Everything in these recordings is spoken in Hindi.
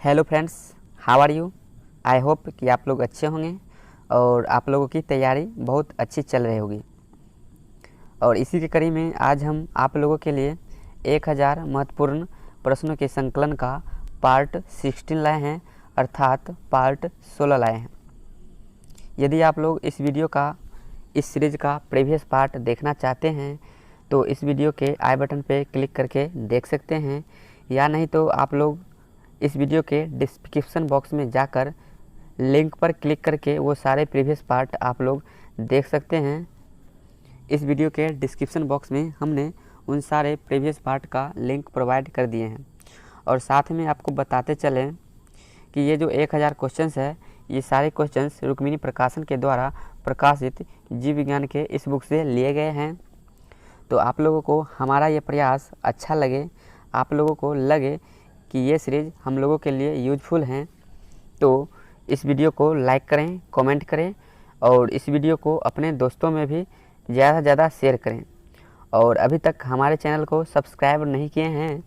Hello friends, how are you. I hope कि आप लोग अच्छे होंगे और आप लोगों की तैयारी बहुत अच्छी चल रही होगी। और इसी के कड़ी में आज हम आप लोगों के लिए 1000 महत्वपूर्ण प्रश्नों के संकलन का पार्ट 16 लाए हैं, अर्थात पार्ट 16 लाए हैं। यदि आप लोग इस वीडियो का, इस सीरीज का प्रीवियस पार्ट देखना चाहते हैं तो इस वीडियो के आई बटन पे क्लिक करके देख सकते हैं, या नहीं तो आप लोग इस वीडियो के डिस्क्रिप्शन बॉक्स में जाकर लिंक पर क्लिक करके वो सारे प्रीवियस पार्ट आप लोग देख सकते हैं। इस वीडियो के डिस्क्रिप्शन बॉक्स में हमने उन सारे प्रीवियस पार्ट का लिंक प्रोवाइड कर दिए हैं। और साथ में आपको बताते चलें कि ये जो 1000 क्वेश्चंस है, ये सारे क्वेश्चंस रुक्मिणी प्रकाशन के द्वारा प्रकाशित जीव विज्ञान के इस बुक से लिए गए हैं। तो आप लोगों को हमारा ये प्रयास अच्छा लगे, आप लोगों को लगे कि ये सीरीज़ हम लोगों के लिए यूजफुल हैं, तो इस वीडियो को लाइक करें, कमेंट करें और इस वीडियो को अपने दोस्तों में भी ज़्यादा से ज़्यादा शेयर करें। और अभी तक हमारे चैनल को सब्सक्राइब नहीं किए हैं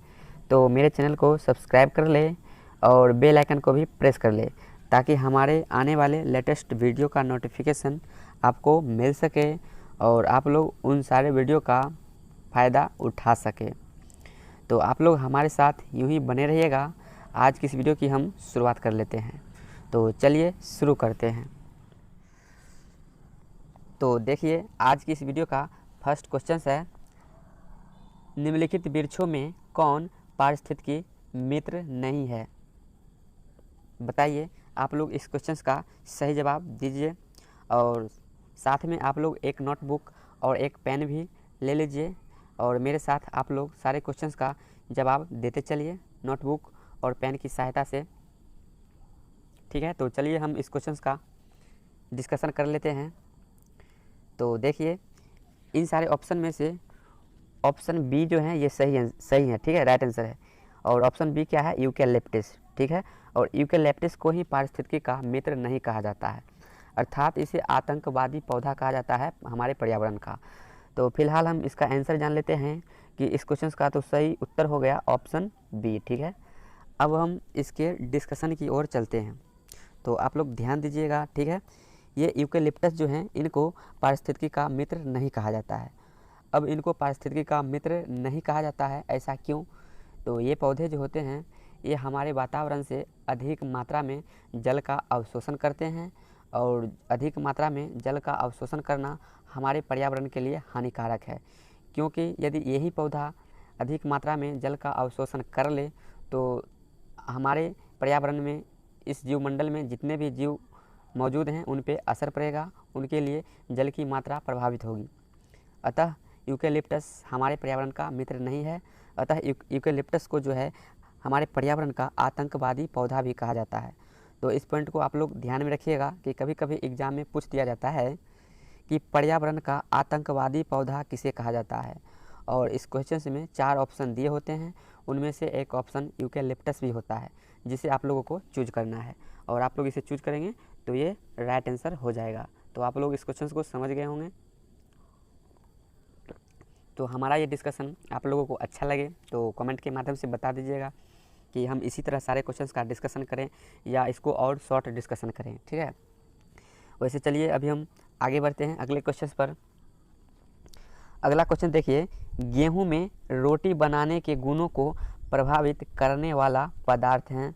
तो मेरे चैनल को सब्सक्राइब कर ले और बेल आइकन को भी प्रेस कर ले, ताकि हमारे आने वाले लेटेस्ट वीडियो का नोटिफिकेशन आपको मिल सके और आप लोग उन सारे वीडियो का फ़ायदा उठा सके। तो आप लोग हमारे साथ यूं ही बने रहिएगा। आज की इस वीडियो की हम शुरुआत कर लेते हैं। तो चलिए शुरू करते हैं। तो देखिए, आज की इस वीडियो का फर्स्ट क्वेश्चन है, निम्नलिखित वृक्षों में कौन पारिस्थितिकी मित्र नहीं है। बताइए, आप लोग इस क्वेश्चन का सही जवाब दीजिए और साथ में आप लोग एक नोटबुक और एक पेन भी ले लीजिए और मेरे साथ आप लोग सारे क्वेश्चंस का जवाब देते चलिए नोटबुक और पेन की सहायता से। ठीक है, तो चलिए हम इस क्वेश्चंस का डिस्कशन कर लेते हैं। तो देखिए, इन सारे ऑप्शन में से ऑप्शन बी जो है ये सही है। ठीक है, राइट आंसर है। और ऑप्शन बी क्या है, यूकेलिप्टस। ठीक है, और यूकेलिप्टस को ही पारिस्थितिकी का मित्र नहीं कहा जाता है, अर्थात इसे आतंकवादी पौधा कहा जाता है हमारे पर्यावरण का। तो फिलहाल हम इसका आंसर जान लेते हैं कि इस क्वेश्चन का तो सही उत्तर हो गया ऑप्शन बी। ठीक है, अब हम इसके डिस्कशन की ओर चलते हैं। तो आप लोग ध्यान दीजिएगा। ठीक है, ये यूकेलिप्टस जो हैं इनको पारिस्थितिकी का मित्र नहीं कहा जाता है। अब इनको पारिस्थितिकी का मित्र नहीं कहा जाता है, ऐसा क्यों? तो ये पौधे जो होते हैं ये हमारे वातावरण से अधिक मात्रा में जल का अवशोषण करते हैं और अधिक मात्रा में जल का अवशोषण करना हमारे पर्यावरण के लिए हानिकारक है, क्योंकि यदि यही पौधा अधिक मात्रा में जल का अवशोषण कर ले तो हमारे पर्यावरण में, इस जीवमंडल में जितने भी जीव मौजूद हैं उन पे असर पड़ेगा, उनके लिए जल की मात्रा प्रभावित होगी। अतः यूकेलिप्टस हमारे पर्यावरण का मित्र नहीं है। अतः यूकेलिप्टस को जो है हमारे पर्यावरण का आतंकवादी पौधा भी कहा जाता है। तो इस पॉइंट को आप लोग ध्यान में रखिएगा कि कभी कभी एग्जाम में पूछ दिया जाता है कि पर्यावरण का आतंकवादी पौधा किसे कहा जाता है, और इस क्वेश्चन में 4 ऑप्शन दिए होते हैं, उनमें से एक ऑप्शन यूकेलिप्टस भी होता है, जिसे आप लोगों को चूज करना है और आप लोग इसे चूज करेंगे तो ये राइट आंसर हो जाएगा। तो आप लोग इस क्वेश्चन को समझ गए होंगे। तो हमारा ये डिस्कशन आप लोगों को अच्छा लगे तो कमेंट के माध्यम से बता दीजिएगा कि हम इसी तरह सारे क्वेश्चंस का डिस्कशन करें या इसको और शॉर्ट डिस्कशन करें। ठीक है, वैसे चलिए अभी हम आगे बढ़ते हैं अगले क्वेश्चन पर। अगला क्वेश्चन देखिए, गेहूं में रोटी बनाने के गुणों को प्रभावित करने वाला पदार्थ है।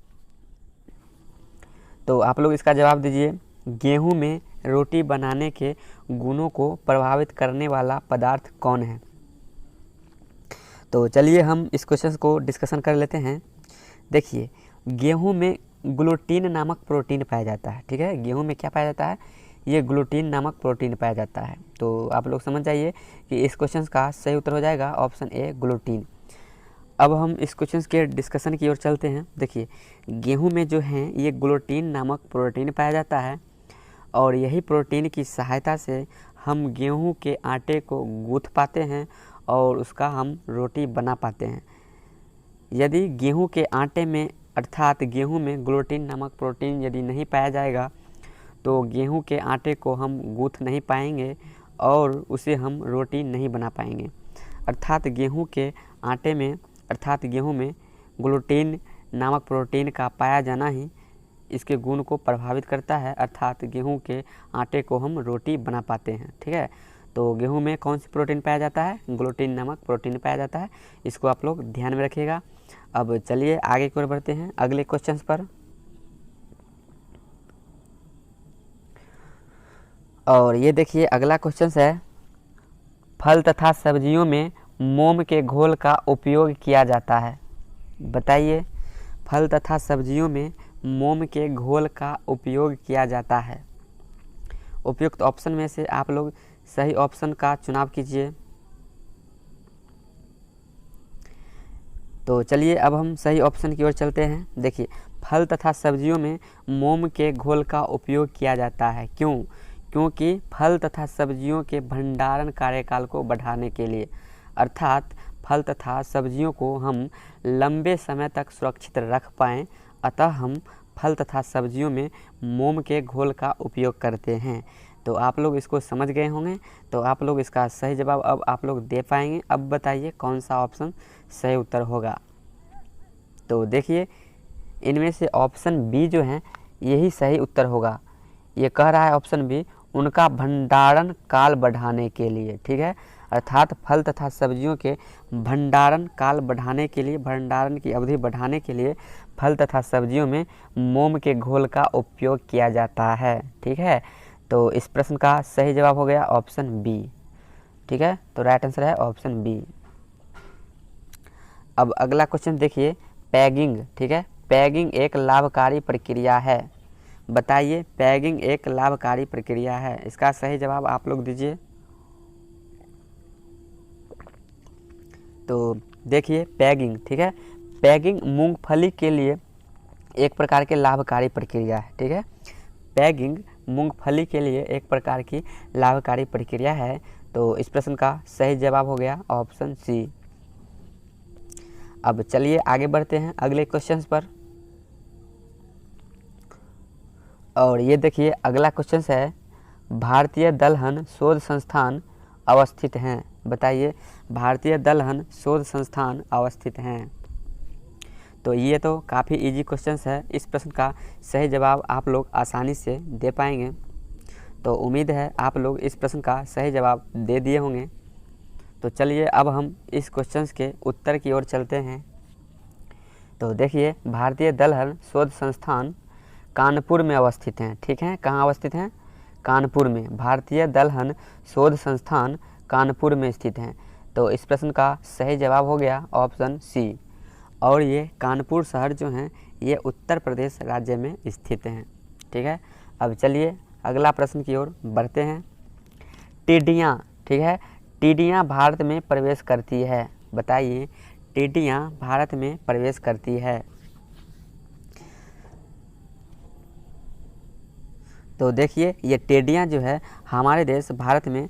तो आप लोग इसका जवाब दीजिए, गेहूं में रोटी बनाने के गुणों को प्रभावित करने वाला पदार्थ कौन है। तो चलिए हम इस क्वेश्चन को डिस्कशन कर लेते हैं। देखिए, गेहूं में ग्लूटीन नामक प्रोटीन पाया जाता है। ठीक है, गेहूं में क्या पाया जाता है, ये ग्लूटीन नामक प्रोटीन पाया जाता है। तो आप लोग समझ जाइए कि इस क्वेश्चन का सही उत्तर हो जाएगा ऑप्शन ए, ग्लूटीन। अब हम इस क्वेश्चन के डिस्कशन की ओर चलते हैं। देखिए, गेहूं में जो है ये ग्लूटीन नामक प्रोटीन पाया जाता है और यही प्रोटीन की सहायता से हम गेहूं के आटे को गूँथ पाते हैं और उसका हम रोटी बना पाते हैं। यदि गेहूं के आटे में, अर्थात गेहूं में ग्लूटीन नामक प्रोटीन यदि नहीं पाया जाएगा तो गेहूं के आटे को हम गूँथ नहीं पाएंगे और उसे हम रोटी नहीं बना पाएंगे। अर्थात गेहूं के आटे में, अर्थात गेहूं में ग्लूटीन नामक प्रोटीन का पाया जाना ही इसके गुण को प्रभावित करता है, अर्थात गेहूं के आटे को हम रोटी बना पाते हैं। ठीक है, तो गेहूं में कौन सी प्रोटीन पाया जाता है? ग्लूटीन नामक प्रोटीन पाया जाता है। इसको आप लोग ध्यान में रखिएगा। अब चलिए आगे की ओर बढ़ते हैं अगले क्वेश्चन पर। और ये देखिए अगला क्वेश्चन है, फल तथा सब्जियों में मोम के घोल का उपयोग किया जाता है। बताइए, फल तथा सब्जियों में मोम के घोल का उपयोग किया जाता है। उपयुक्त ऑप्शन में से आप लोग सही ऑप्शन का चुनाव कीजिए। तो चलिए अब हम सही ऑप्शन की ओर चलते हैं। देखिए, फल तथा सब्जियों में मोम के घोल का उपयोग किया जाता है। क्यों? क्योंकि फल तथा सब्जियों के भंडारण कार्यकाल को बढ़ाने के लिए, अर्थात फल तथा सब्जियों को हम लंबे समय तक सुरक्षित रख पाएँ, अतः हम फल तथा सब्जियों में मोम के घोल का उपयोग करते हैं। तो आप लोग इसको समझ गए होंगे, तो आप लोग इसका सही जवाब अब आप लोग दे पाएंगे। अब बताइए कौन सा ऑप्शन सही उत्तर होगा। तो देखिए, इनमें से ऑप्शन बी जो है यही सही उत्तर होगा। ये कह रहा है ऑप्शन बी, उनका भंडारण काल बढ़ाने के लिए। ठीक है, अर्थात फल तथा सब्जियों के भंडारण काल बढ़ाने के लिए, भंडारण की अवधि बढ़ाने के लिए फल तथा सब्जियों में मोम के घोल का उपयोग किया जाता है। ठीक है, तो इस प्रश्न का सही जवाब हो गया ऑप्शन बी। ठीक है, तो राइट आंसर है ऑप्शन बी। अब अगला क्वेश्चन देखिए, पैगिंग। ठीक है, पैगिंग एक लाभकारी प्रक्रिया है। बताइए, पैगिंग एक लाभकारी प्रक्रिया है, इसका सही जवाब आप लोग दीजिए। तो देखिए पैगिंग, ठीक है, पैगिंग मूंगफली के लिए एक प्रकार के लाभकारी प्रक्रिया है। ठीक है, पैगिंग मूंगफली के लिए एक प्रकार की लाभकारी प्रक्रिया है। तो इस प्रश्न का सही जवाब हो गया ऑप्शन सी। अब चलिए आगे बढ़ते हैं अगले क्वेश्चन पर। और ये देखिए अगला क्वेश्चन है, भारतीय दलहन शोध संस्थान अवस्थित हैं। बताइए, भारतीय दलहन शोध संस्थान अवस्थित हैं। तो ये तो काफ़ी इजी क्वेश्चन है। इस प्रश्न का सही जवाब आप लोग आसानी से दे पाएंगे। तो उम्मीद है आप लोग इस प्रश्न का सही जवाब दे दिए होंगे। तो चलिए अब हम इस क्वेश्चन के उत्तर की ओर चलते हैं। तो देखिए, भारतीय दलहन शोध संस्थान कानपुर में अवस्थित हैं। ठीक है, कहाँ अवस्थित हैं? कानपुर में। भारतीय दलहन शोध संस्थान कानपुर में स्थित हैं। तो इस प्रश्न का सही जवाब हो गया ऑप्शन सी। और ये कानपुर शहर जो हैं ये उत्तर प्रदेश राज्य में स्थित हैं। ठीक है, अब चलिए अगला प्रश्न की ओर बढ़ते हैं। टिड्डियाँ, ठीक है, टिड्डियाँ भारत में प्रवेश करती है। बताइए, टिड्डियाँ भारत में प्रवेश करती है। तो देखिए, ये टिड्डियाँ जो है हमारे देश भारत में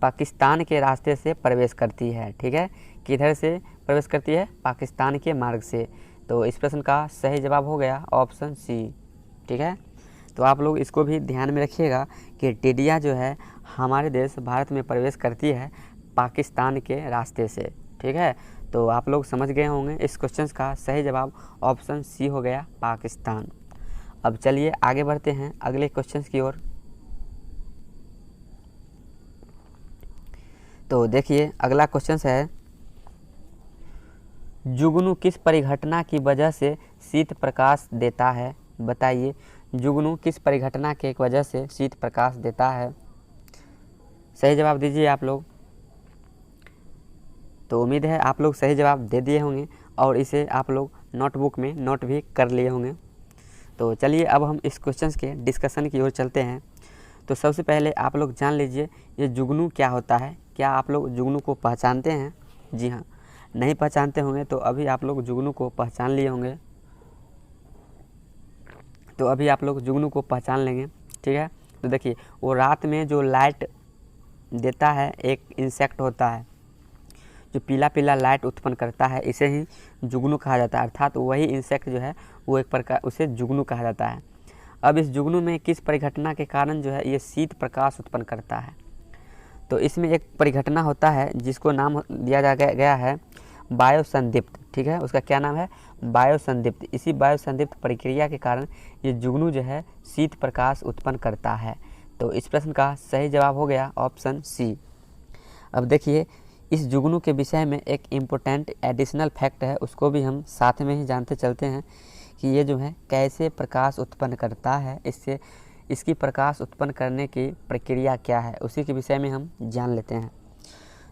पाकिस्तान के रास्ते से प्रवेश करती है। ठीक है, किधर से प्रवेश करती है? पाकिस्तान के मार्ग से। तो इस प्रश्न का सही जवाब हो गया ऑप्शन सी। ठीक है, तो आप लोग इसको भी ध्यान में रखिएगा कि टिड्डियाँ जो है हमारे देश भारत में प्रवेश करती है पाकिस्तान के रास्ते से। ठीक है, तो आप लोग समझ गए होंगे, इस क्वेश्चन का सही जवाब ऑप्शन सी हो गया पाकिस्तान। अब चलिए आगे बढ़ते हैं अगले क्वेश्चन की ओर। तो देखिए अगला क्वेश्चन है, जुगनू किस परिघटना की वजह से शीत प्रकाश देता है? बताइए, जुगनू किस परिघटना के वजह से शीत प्रकाश देता है? सही जवाब दीजिए आप लोग। तो उम्मीद है आप लोग सही जवाब दे दिए होंगे और इसे आप लोग नोटबुक में नोट भी कर लिए होंगे। तो चलिए अब हम इस क्वेश्चन के डिस्कशन की ओर चलते हैं। तो सबसे पहले आप लोग जान लीजिए ये जुगनू क्या होता है। क्या आप लोग जुगनू को पहचानते हैं? जी हाँ, नहीं पहचानते होंगे तो अभी आप लोग जुगनू को पहचान लिए होंगे। तो अभी आप लोग जुगनू को पहचान लेंगे। ठीक है, तो देखिए वो रात में जो लाइट देता है एक इंसेक्ट होता है जो पीला पीला लाइट उत्पन्न करता है, इसे ही जुगनू कहा जाता है। अर्थात वही इंसेक्ट जो है वो एक प्रकार उसे जुगनू कहा जाता है। अब इस जुगनू में किस परिघटना के कारण जो है ये शीत प्रकाश उत्पन्न करता है? तो इसमें एक परिघटना होता है जिसको नाम दिया गया है वायु संदीप्त। ठीक है, उसका क्या नाम है? वायुसंदीप्त, इसी वायुसंदीप्त प्रक्रिया के कारण ये जुगनू जो है शीत प्रकाश उत्पन्न करता है। तो इस प्रश्न का सही जवाब हो गया ऑप्शन सी। अब देखिए इस जुगनू के विषय में एक इम्पोर्टेंट एडिशनल फैक्ट है, उसको भी हम साथ में ही जानते चलते हैं कि ये जो है कैसे प्रकाश उत्पन्न करता है, इसकी प्रकाश उत्पन्न करने की प्रक्रिया क्या है, उसी के विषय में हम जान लेते हैं।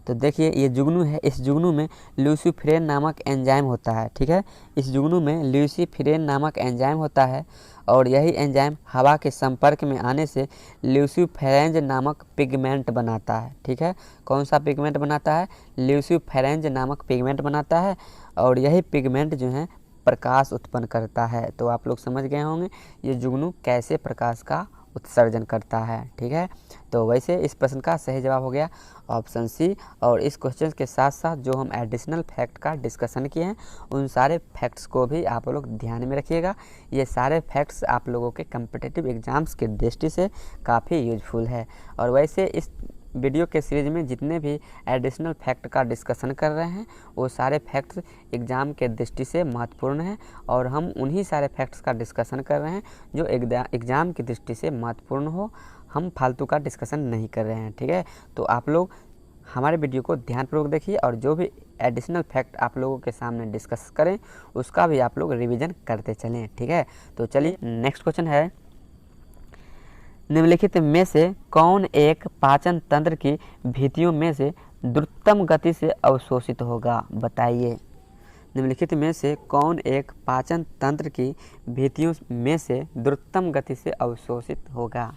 तो देखिए ये जुगनू है, इस जुगनू में ल्यूसीफेरेन नामक एंजाइम होता है। ठीक है, इस जुगनू में ल्यूसीफेरेन नामक एंजाइम होता है और यही एंजाइम हवा के संपर्क में आने से ल्यूसीफेरेंज नामक पिगमेंट बनाता है। ठीक है, कौन सा पिगमेंट बनाता है? ल्यूसीफेरेंज नामक पिगमेंट बनाता है और यही पिगमेंट जो है प्रकाश उत्पन्न करता है। तो आप लोग समझ गए होंगे ये जुगनू कैसे प्रकाश का उत्सर्जन करता है। ठीक है, तो वैसे इस प्रश्न का सही जवाब हो गया ऑप्शन सी। और इस क्वेश्चन के साथ साथ जो हम एडिशनल फैक्ट का डिस्कशन किए हैं उन सारे फैक्ट्स को भी आप लोग ध्यान में रखिएगा। ये सारे फैक्ट्स आप लोगों के कम्पिटिटिव एग्जाम्स की दृष्टि से काफ़ी यूजफुल है। और वैसे इस वीडियो के सीरीज में जितने भी एडिशनल फैक्ट का डिस्कशन कर रहे हैं वो सारे फैक्ट्स एग्ज़ाम के दृष्टि से महत्वपूर्ण हैं और हम उन्हीं सारे फैक्ट्स का डिस्कशन कर रहे हैं जो एग्ज़ाम की दृष्टि से महत्वपूर्ण हो, हम फालतू का डिस्कशन नहीं कर रहे हैं। ठीक है, तो आप लोग हमारे वीडियो को ध्यानपूर्वक देखिए और जो भी एडिशनल फैक्ट आप लोगों के सामने डिस्कस करें उसका भी आप लोग रिवीजन करते चलें। ठीक है, तो चलिए नेक्स्ट क्वेश्चन है, निम्नलिखित में से कौन एक पाचन तंत्र की भित्तियों में से द्रुततम गति से अवशोषित होगा? बताइए, निम्नलिखित में से कौन एक पाचन तंत्र की भित्तियों में से द्रुततम गति से अवशोषित होगा?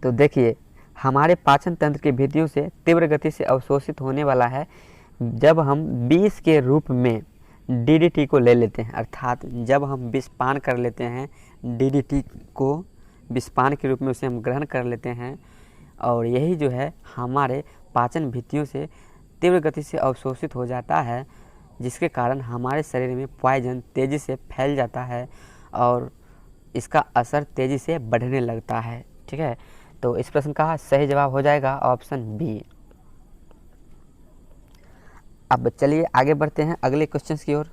तो देखिए हमारे पाचन तंत्र की भित्तियों से तीव्र गति से अवशोषित होने वाला है जब हम विष के रूप में DDT को ले लेते हैं, अर्थात जब हम विषपान कर लेते हैं DDT को, विषपान के रूप में उसे हम ग्रहण कर लेते हैं और यही जो है हमारे पाचन भित्तियों से तीव्र गति से अवशोषित हो जाता है, जिसके कारण हमारे शरीर में पॉइजन तेज़ी से फैल जाता है और इसका असर तेज़ी से बढ़ने लगता है। ठीक है, तो इस प्रश्न का सही जवाब हो जाएगा ऑप्शन बी। अब चलिए आगे बढ़ते हैं अगले क्वेश्चन की ओर।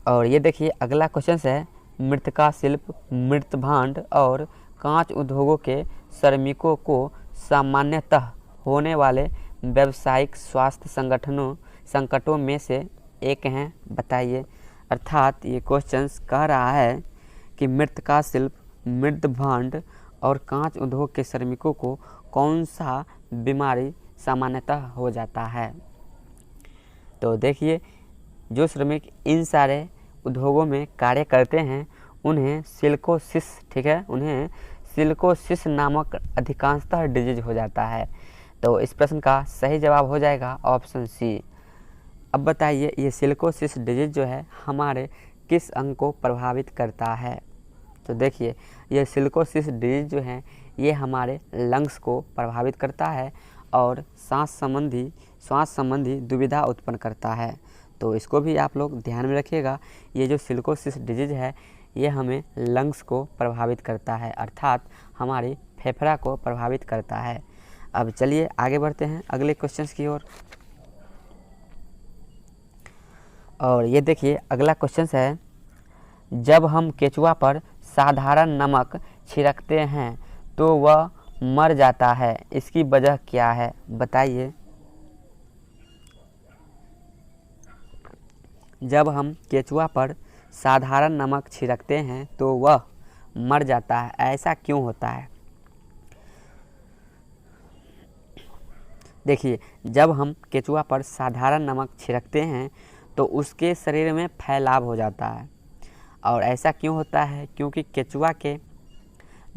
और ये देखिए अगला क्वेश्चन है, मृत्तिका शिल्प, मृत भांड और कांच उद्योगों के श्रमिकों को सामान्यतः होने वाले व्यावसायिक स्वास्थ्य संकटों में से एक हैं, बताइए। अर्थात ये क्वेश्चन कह रहा है कि मृत्तिका शिल्प, मृत भांड और कांच उद्योग के श्रमिकों को कौन सा बीमारी सामान्यतः हो जाता है। तो देखिए जो श्रमिक इन सारे उद्योगों में कार्य करते हैं उन्हें सिलिकोसिस, ठीक है, उन्हें सिलिकोसिस नामक अधिकांशतः डिजीज हो जाता है। तो इस प्रश्न का सही जवाब हो जाएगा ऑप्शन सी। अब बताइए ये सिलिकोसिस डिजीज जो है हमारे किस अंग को प्रभावित करता है? तो देखिए ये सिलिकोसिस डिजीज जो है ये हमारे लंग्स को प्रभावित करता है और सांस संबंधी दुविधा उत्पन्न करता है। तो इसको भी आप लोग ध्यान में रखिएगा, ये जो सिलिकोसिस डिजीज है ये हमें लंग्स को प्रभावित करता है, अर्थात हमारी फेफड़ा को प्रभावित करता है। अब चलिए आगे बढ़ते हैं अगले क्वेश्चंस की ओर। और ये देखिए अगला क्वेश्चन है, जब हम केचुआ पर साधारण नमक छिड़कते हैं तो वह मर जाता है, इसकी वजह क्या है? बताइए। जब हम केचुआ पर साधारण नमक छिड़कते हैं तो वह मर जाता है, ऐसा क्यों होता है? देखिए जब हम केचुआ पर साधारण नमक छिड़कते हैं तो उसके शरीर में फैलाव हो जाता है और ऐसा क्यों होता है? क्योंकि केचुआ के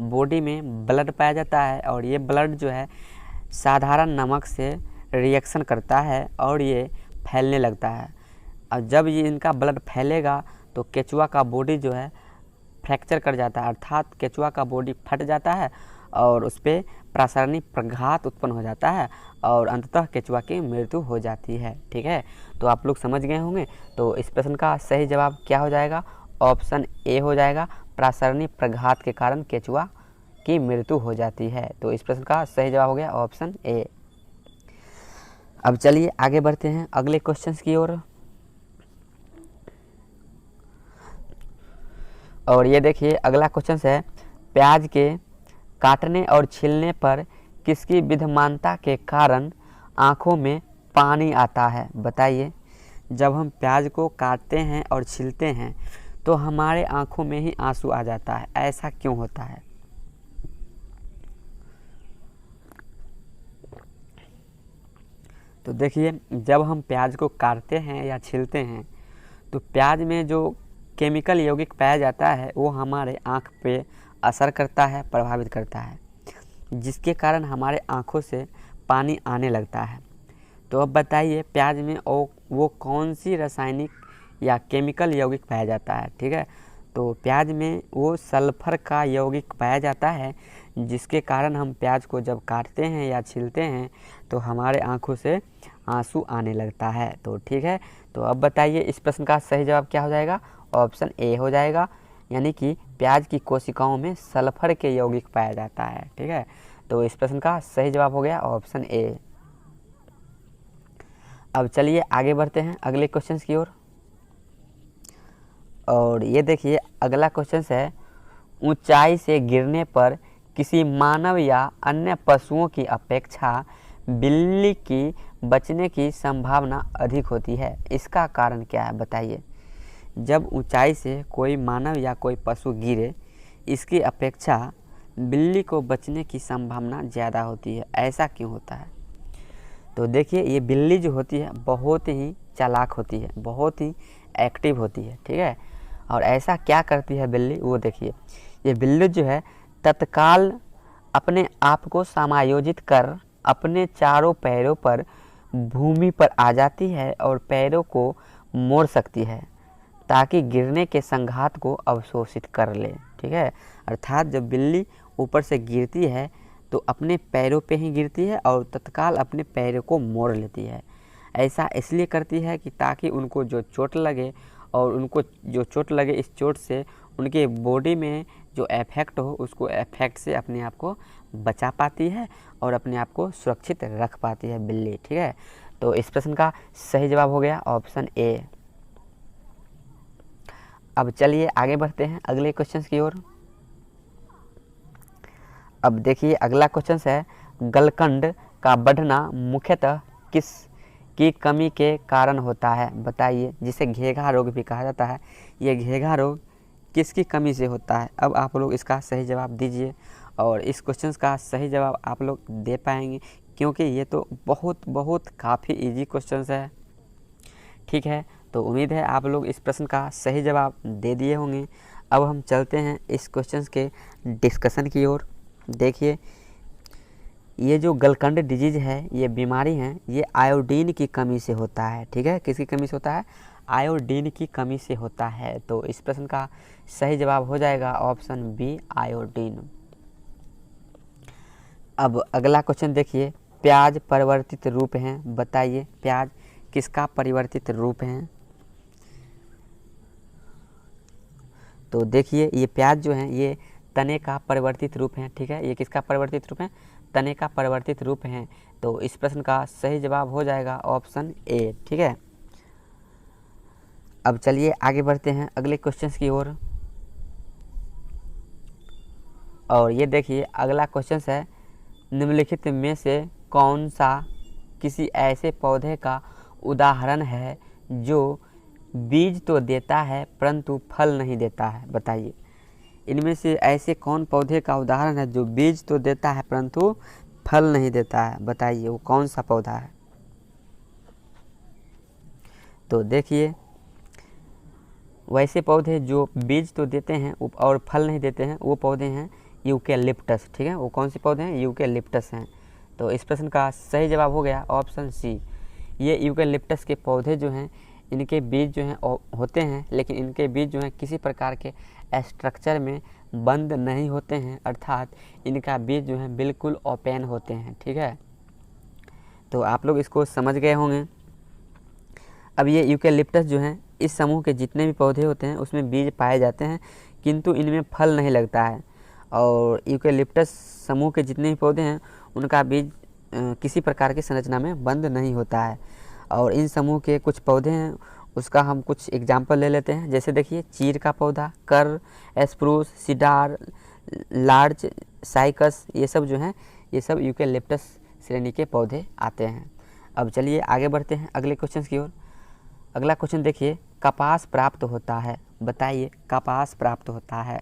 बॉडी में ब्लड पाया जाता है और ये ब्लड जो है साधारण नमक से रिएक्शन करता है और ये फैलने लगता है। और जब ये इनका ब्लड फैलेगा तो केचुआ का बॉडी जो है फ्रैक्चर कर जाता है, अर्थात केचुआ का बॉडी फट जाता है और उस पर प्रासरणी प्रघात उत्पन्न हो जाता है और अंततः केचुआ की मृत्यु हो जाती है। ठीक है, तो आप लोग समझ गए होंगे। तो इस प्रश्न का सही जवाब क्या हो जाएगा? ऑप्शन ए हो जाएगा, प्रासरणी प्रघात के कारण केचुआ की मृत्यु हो जाती है। तो इस प्रश्न का सही जवाब हो गया ऑप्शन ए। अब चलिए आगे बढ़ते हैं अगले क्वेश्चंस की ओर। और ये देखिए अगला क्वेश्चन है, प्याज के काटने और छीलने पर किसकी विद्यमानता के कारण आँखों में पानी आता है? बताइए। जब हम प्याज को काटते हैं और छीलते हैं तो हमारे आँखों में ही आंसू आ जाता है, ऐसा क्यों होता है? तो देखिए, जब हम प्याज को काटते हैं या छीलते हैं तो प्याज में जो केमिकल यौगिक पाया जाता है वो हमारे आँख पे असर करता है, प्रभावित करता है, जिसके कारण हमारे आँखों से पानी आने लगता है। तो अब बताइए, प्याज में वो कौन सी रासायनिक या केमिकल यौगिक पाया जाता है? ठीक है, तो प्याज में वो सल्फर का यौगिक पाया जाता है, जिसके कारण हम प्याज को जब काटते हैं या छीलते हैं तो हमारे आँखों से आंसू आने लगता है। तो ठीक है, तो अब बताइए इस प्रश्न का सही जवाब क्या हो जाएगा? ऑप्शन ए हो जाएगा, यानी कि प्याज की कोशिकाओं में सल्फर के यौगिक पाया जाता है। ठीक है, तो इस प्रश्न का सही जवाब हो गया ऑप्शन ए। अब चलिए आगे बढ़ते हैं अगले क्वेश्चन की ओर। और ये देखिए अगला क्वेश्चन है, ऊंचाई से गिरने पर किसी मानव या अन्य पशुओं की अपेक्षा बिल्ली की बचने की संभावना अधिक होती है, इसका कारण क्या है? बताइए। जब ऊंचाई से कोई मानव या कोई पशु गिरे, इसकी अपेक्षा बिल्ली को बचने की संभावना ज़्यादा होती है, ऐसा क्यों होता है? तो देखिए, ये बिल्ली जो होती है बहुत ही चालाक होती है, बहुत ही एक्टिव होती है। ठीक है, और ऐसा क्या करती है बिल्ली, वो देखिए। ये बिल्ली जो है तत्काल अपने आप को समायोजित कर अपने चारों पैरों पर भूमि पर आ जाती है और पैरों को मोड़ सकती है ताकि गिरने के संघात को अवशोषित कर ले। ठीक है, अर्थात जब बिल्ली ऊपर से गिरती है तो अपने पैरों पे ही गिरती है और तत्काल अपने पैरों को मोड़ लेती है। ऐसा इसलिए करती है कि ताकि उनको जो चोट लगे, और उनको जो चोट लगे इस चोट से उनके बॉडी में जो इफेक्ट हो, उसको इफेक्ट से अपने आप को बचा पाती है और अपने आप को सुरक्षित रख पाती है बिल्ली। ठीक है, तो इस प्रश्न का सही जवाब हो गया ऑप्शन ए। अब चलिए आगे बढ़ते हैं अगले क्वेश्चन की ओर। अब देखिए अगला क्वेश्चन है, गलकंड का बढ़ना मुख्यतः किस की कमी के कारण होता है? बताइए। जिसे घेघा रोग भी कहा जाता है, ये घेघा रोग किसकी कमी से होता है? अब आप लोग इसका सही जवाब दीजिए, और इस क्वेश्चन का सही जवाब आप लोग दे पाएंगे क्योंकि ये तो बहुत काफ़ी इजी क्वेश्चन है। ठीक है, तो उम्मीद है आप लोग इस प्रश्न का सही जवाब दे दिए होंगे। अब हम चलते हैं इस क्वेश्चन के डिस्कशन की ओर। देखिए, ये जो गलकंड डिजीज है, ये बीमारी है, ये आयोडीन की कमी से होता है। ठीक है, किसकी कमी से होता है? आयोडीन की कमी से होता है। तो इस प्रश्न का सही जवाब हो जाएगा ऑप्शन बी, आयोडीन। अब अगला क्वेश्चन देखिए, प्याज परिवर्तित रूप हैं, बताइए प्याज किसका परिवर्तित रूप है? तो देखिए, ये प्याज जो है ये तने का परिवर्तित रूप है। ठीक है, ये किसका परिवर्तित रूप है? तने का परिवर्तित रूप है। तो इस प्रश्न का सही जवाब हो जाएगा ऑप्शन ए। ठीक है, अब चलिए आगे बढ़ते हैं अगले क्वेश्चन की ओर। और ये देखिए अगला क्वेश्चन है, निम्नलिखित में से कौन सा किसी ऐसे पौधे का उदाहरण है जो बीज तो देता है परंतु फल नहीं देता है? बताइए। इनमें से ऐसे कौन पौधे का उदाहरण है जो बीज तो देता है परंतु फल नहीं देता है? बताइए वो कौन सा पौधा है? तो देखिए, वैसे पौधे जो बीज तो देते हैं और फल नहीं देते हैं वो पौधे हैं यूकेलिप्टस। ठीक है, वो कौन से पौधे हैं? यूकेलिप्टस हैं। तो इस प्रश्न का सही जवाब हो गया ऑप्शन सी। ये यूकेलिप्टस के पौधे जो हैं, इनके बीज जो हैं होते हैं, लेकिन इनके बीज जो हैं किसी प्रकार के स्ट्रक्चर में बंद नहीं होते हैं, अर्थात इनका बीज जो है बिल्कुल ओपन होते हैं। ठीक है, तो आप लोग इसको समझ गए होंगे। अब ये यूकेलिप्टस जो हैं, इस समूह के जितने भी पौधे होते हैं उसमें बीज पाए जाते हैं, किंतु इनमें फल नहीं लगता है। और यूकेलिप्टस समूह के जितने भी पौधे हैं उनका बीज किसी प्रकार की संरचना में बंद नहीं होता है। और इन समूह के कुछ पौधे हैं, उसका हम कुछ एग्जाम्पल ले लेते हैं। जैसे देखिए चीड़ का पौधा, कर, स्प्रूस, सीडार, लार्च, साइकस, ये सब जो हैं ये सब यूकेलिप्टस श्रेणी के पौधे आते हैं। अब चलिए आगे बढ़ते हैं अगले क्वेश्चन की ओर। अगला क्वेश्चन देखिए, कपास प्राप्त होता है। बताइए कपास प्राप्त होता है।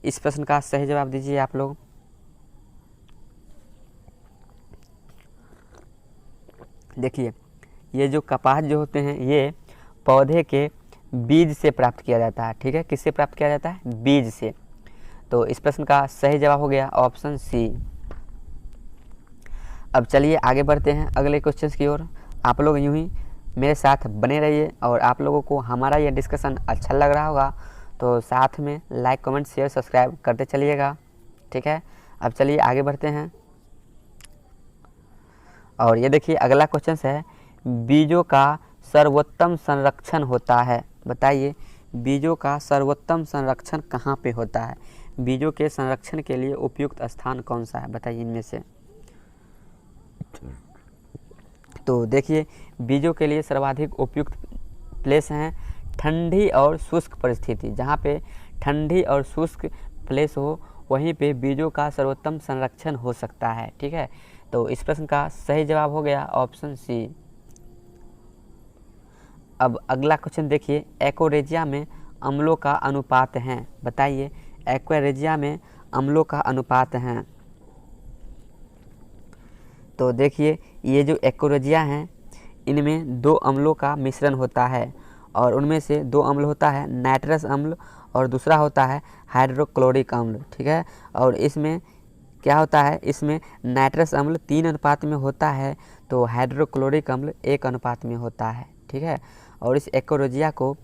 इस प्रश्न का सही जवाब दीजिए आप लोग। देखिए ये जो कपास जो होते हैं ये पौधे के बीज से प्राप्त किया जाता है। ठीक है, किससे प्राप्त किया जाता है? बीज से। तो इस प्रश्न का सही जवाब हो गया ऑप्शन सी। अब चलिए आगे बढ़ते हैं अगले क्वेश्चन की ओर। आप लोग यूं ही मेरे साथ बने रहिए और आप लोगों को हमारा ये डिस्कशन अच्छा लग रहा होगा तो साथ में लाइक, कमेंट, शेयर, सब्सक्राइब करते चलिएगा। ठीक है, अब चलिए आगे बढ़ते हैं। और ये देखिए अगला क्वेश्चन है, बीजों का सर्वोत्तम संरक्षण होता है। बताइए बीजों का सर्वोत्तम संरक्षण कहाँ पे होता है? बीजों के संरक्षण के लिए उपयुक्त स्थान कौन सा है? बताइए इनमें से। तो देखिए बीजों के लिए सर्वाधिक उपयुक्त प्लेस हैं ठंडी और शुष्क परिस्थिति। जहाँ पे ठंडी और शुष्क प्लेस हो वहीं पे बीजों का सर्वोत्तम संरक्षण हो सकता है। ठीक है, तो इस प्रश्न का सही जवाब हो गया ऑप्शन सी। अब अगला क्वेश्चन देखिए, एकोरेजिया में अम्लों का अनुपात है। बताइए एक्वेरेजिया में अम्लों का अनुपात है। तो देखिए ये जो एकोरेजिया हैं इनमें दो अम्लों का मिश्रण होता है और उनमें से दो अम्ल होता है नाइट्रस अम्ल और दूसरा होता है हाइड्रोक्लोरिक अम्ल। ठीक है, और इसमें क्या होता है? इसमें नाइट्रस अम्ल 3 अनुपात में होता है तो हाइड्रोक्लोरिक अम्ल 1 अनुपात में होता है। ठीक है, और इस एकोरेजिया को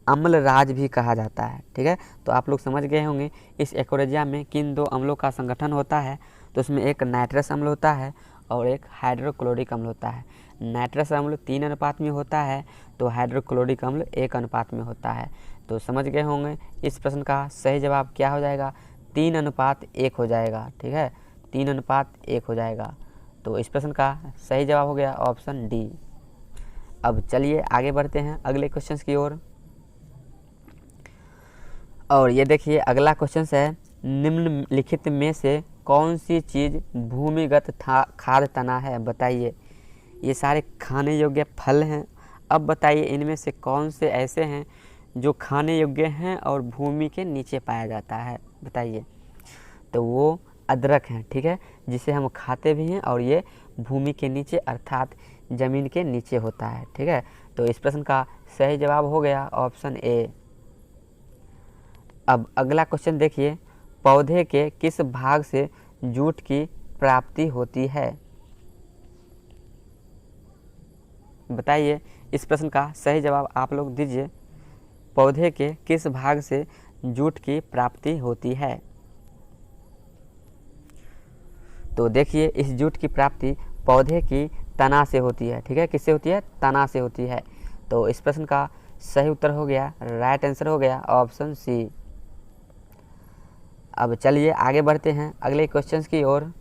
अम्ल राज भी कहा जाता है। ठीक है, तो आप लोग समझ गए होंगे इस एकोरेजिया में किन दो अम्लों का संगठन होता है। तो उसमें एक नाइट्रस अम्ल होता है और एक हाइड्रोक्लोरिक अम्ल होता है। नाइट्रस अम्ल 3 अनुपात में होता है तो हाइड्रोक्लोरिक अम्ल 1 अनुपात में होता है। तो समझ गए होंगे इस प्रश्न का सही जवाब क्या हो जाएगा? 3 अनुपात 1 हो जाएगा। ठीक है, 3 अनुपात 1 हो जाएगा। तो इस प्रश्न का सही जवाब हो गया ऑप्शन डी। अब चलिए आगे बढ़ते हैं अगले क्वेश्चन की ओर। और ये देखिए अगला क्वेश्चन है, निम्नलिखित में से कौन सी चीज़ भूमिगत खाद्य तना है? बताइए ये सारे खाने योग्य फल हैं। अब बताइए इनमें से कौन से ऐसे हैं जो खाने योग्य हैं और भूमि के नीचे पाया जाता है? बताइए। तो वो अदरक हैं। ठीक है, जिसे हम खाते भी हैं और ये भूमि के नीचे अर्थात ज़मीन के नीचे होता है। ठीक है, तो इस प्रश्न का सही जवाब हो गया ऑप्शन ए। अब अगला क्वेश्चन देखिए, पौधे के किस भाग से जूट की प्राप्ति होती है? बताइए इस प्रश्न का सही जवाब आप लोग दीजिए। पौधे के किस भाग से जूट की प्राप्ति होती है? तो देखिए इस जूट की प्राप्ति पौधे की तना से होती है। ठीक है, किससे होती है? तना से होती है। तो इस प्रश्न का सही उत्तर हो गया, राइट आंसर हो गया ऑप्शन सी। अब चलिए आगे बढ़ते हैं अगले क्वेश्चन की ओर।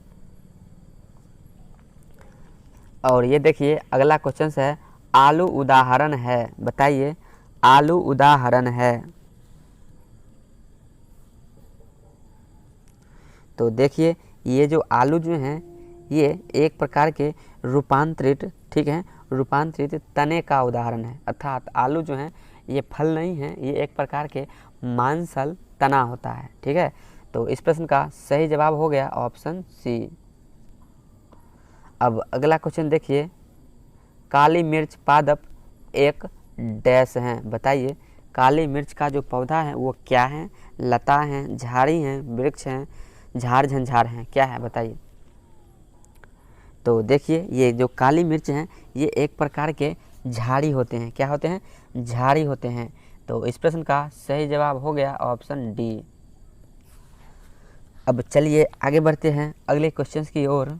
और ये देखिए अगला क्वेश्चन है, आलू उदाहरण है। बताइए आलू उदाहरण है। तो देखिए ये जो आलू जो हैं ये एक प्रकार के रूपांतरित, ठीक है, रूपांतरित तने का उदाहरण है। अर्थात आलू जो हैं ये फल नहीं है, ये एक प्रकार के मांसल तना होता है। ठीक है, तो इस प्रश्न का सही जवाब हो गया ऑप्शन सी। अब अगला क्वेश्चन देखिए, काली मिर्च पादप एक डैश हैं। बताइए काली मिर्च का जो पौधा है वो क्या है? लता हैं, झाड़ी हैं, वृक्ष हैं, झाड़ झंझाड़ हैं, क्या है? बताइए। तो देखिए ये जो काली मिर्च हैं ये एक प्रकार के झाड़ी होते हैं। क्या होते हैं? झाड़ी होते हैं। तो इस प्रश्न का सही जवाब हो गया ऑप्शन डी। अब चलिए आगे बढ़ते हैं अगले क्वेश्चन की ओर।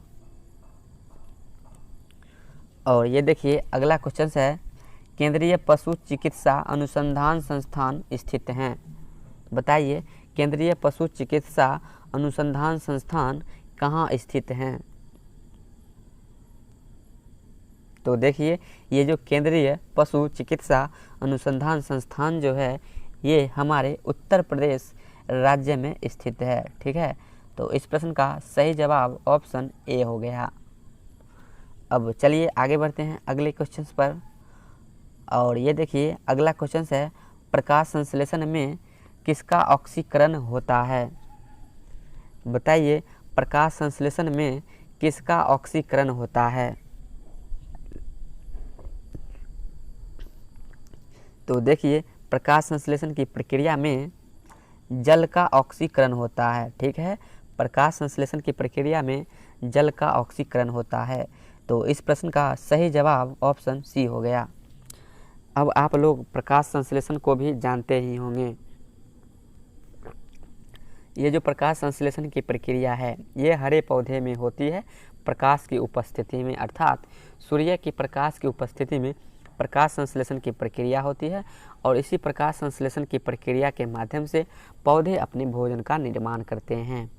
और ये देखिए अगला क्वेश्चन है, केंद्रीय पशु चिकित्सा अनुसंधान संस्थान स्थित हैं। बताइए केंद्रीय पशु चिकित्सा अनुसंधान संस्थान कहाँ स्थित हैं? तो देखिए ये जो केंद्रीय पशु चिकित्सा अनुसंधान संस्थान जो है ये हमारे उत्तर प्रदेश राज्य में स्थित है। ठीक है, तो इस प्रश्न का सही जवाब ऑप्शन ए हो गया। अब चलिए आगे बढ़ते हैं अगले क्वेश्चन पर। और ये देखिए अगला क्वेश्चन है, प्रकाश संश्लेषण में किसका ऑक्सीकरण होता है? बताइए प्रकाश संश्लेषण में किसका ऑक्सीकरण होता है? तो देखिए प्रकाश संश्लेषण की प्रक्रिया में जल का ऑक्सीकरण होता है। ठीक है, प्रकाश संश्लेषण की प्रक्रिया में जल का ऑक्सीकरण होता है। तो इस प्रश्न का सही जवाब ऑप्शन सी हो गया। अब आप लोग प्रकाश संश्लेषण को भी जानते ही होंगे। ये जो प्रकाश संश्लेषण की प्रक्रिया है ये हरे पौधे में होती है प्रकाश की उपस्थिति में, अर्थात सूर्य की प्रकाश की उपस्थिति में प्रकाश संश्लेषण की प्रक्रिया होती है और इसी प्रकाश संश्लेषण की प्रक्रिया के माध्यम से पौधे अपने भोजन का निर्माण करते हैं।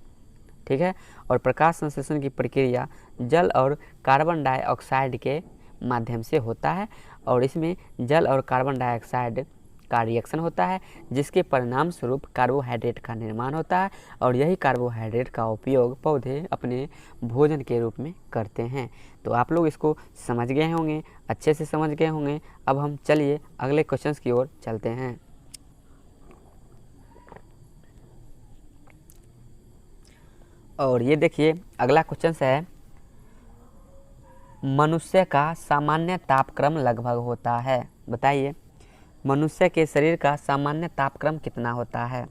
ठीक है, और प्रकाश संश्लेषण की प्रक्रिया जल और कार्बन डाइऑक्साइड के माध्यम से होता है और इसमें जल और कार्बन डाइऑक्साइड का रिएक्शन होता है जिसके परिणाम स्वरूप कार्बोहाइड्रेट का निर्माण होता है और यही कार्बोहाइड्रेट का उपयोग पौधे अपने भोजन के रूप में करते हैं। तो आप लोग इसको समझ गए होंगे, अच्छे से समझ गए होंगे। अब हम चलिए अगले क्वेश्चंस की ओर चलते हैं। और ये देखिए अगला क्वेश्चन है, मनुष्य का सामान्य तापक्रम लगभग होता है। बताइए मनुष्य के शरीर का सामान्य तापक्रम कितना होता है?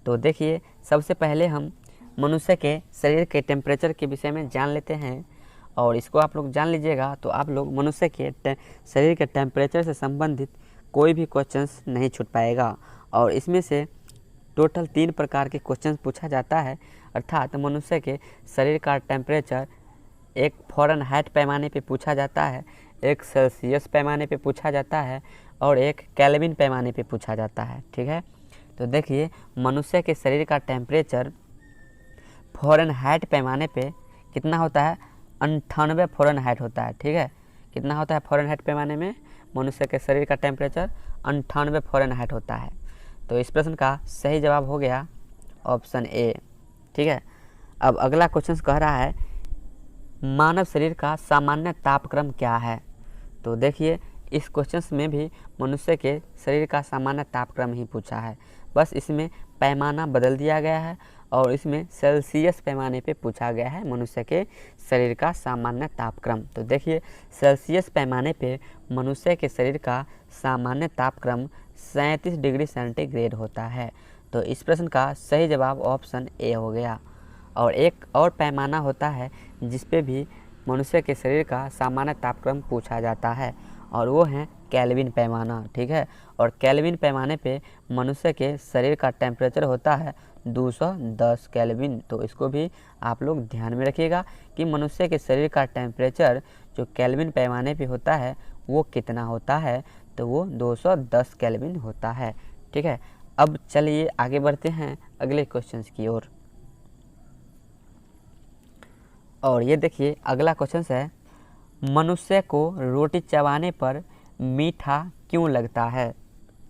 तो देखिए सबसे पहले हम मनुष्य के शरीर के टेम्परेचर के विषय में जान लेते हैं और इसको आप लोग जान लीजिएगा तो आप लोग मनुष्य के शरीर के टेम्परेचर से संबंधित कोई भी क्वेश्चंस नहीं छूट पाएगा। और इसमें से टोटल 3 प्रकार के क्वेश्चंस पूछा जाता है, अर्थात मनुष्य के शरीर का टेम्परेचर एक फ़ारेनहाइट पैमाने पे पूछा जाता है, एक सेल्सियस पैमाने पे पूछा जाता है और एक केल्विन पैमाने पे पूछा जाता है। ठीक है, तो देखिए मनुष्य के शरीर का टेम्परेचर फ़ारेनहाइट पैमाने पे कितना होता है? 98 फ़ारेनहाइट होता है। ठीक है, कितना होता है फ़ारेनहाइट पैमाने में? मनुष्य के शरीर का टेम्परेचर 98 फ़ारेनहाइट होता है। तो इस प्रश्न का सही जवाब हो गया ऑप्शन ए। ठीक है, अब अगला क्वेश्चन कह रहा है मानव शरीर का सामान्य तापक्रम क्या है? तो देखिए इस क्वेश्चन में भी मनुष्य के शरीर का सामान्य तापक्रम ही पूछा है, बस इसमें पैमाना बदल दिया गया है और इसमें सेल्सियस पैमाने पे पूछा गया है मनुष्य के शरीर का सामान्य तापक्रम। तो देखिए सेल्सियस पैमाने पे मनुष्य के शरीर का सामान्य तापक्रम 37 डिग्री सेंटीग्रेड होता है। तो इस प्रश्न का सही जवाब ऑप्शन ए हो गया। और एक और पैमाना होता है जिस पे भी मनुष्य के शरीर का सामान्य तापक्रम पूछा जाता है और वो है केल्विन पैमाना। ठीक है, और केल्विन पैमाने पे मनुष्य के शरीर का टेम्परेचर होता है 210 केल्विन। तो इसको भी आप लोग ध्यान में रखिएगा कि मनुष्य के शरीर का टेम्परेचर जो केल्विन पैमाने पे होता है वो कितना होता है? तो वो 210 केल्विन होता है। ठीक है, अब चलिए आगे बढ़ते हैं अगले क्वेश्चन की ओर। और ये देखिए अगला क्वेश्चन है मनुष्य को रोटी चबाने पर मीठा क्यों लगता है?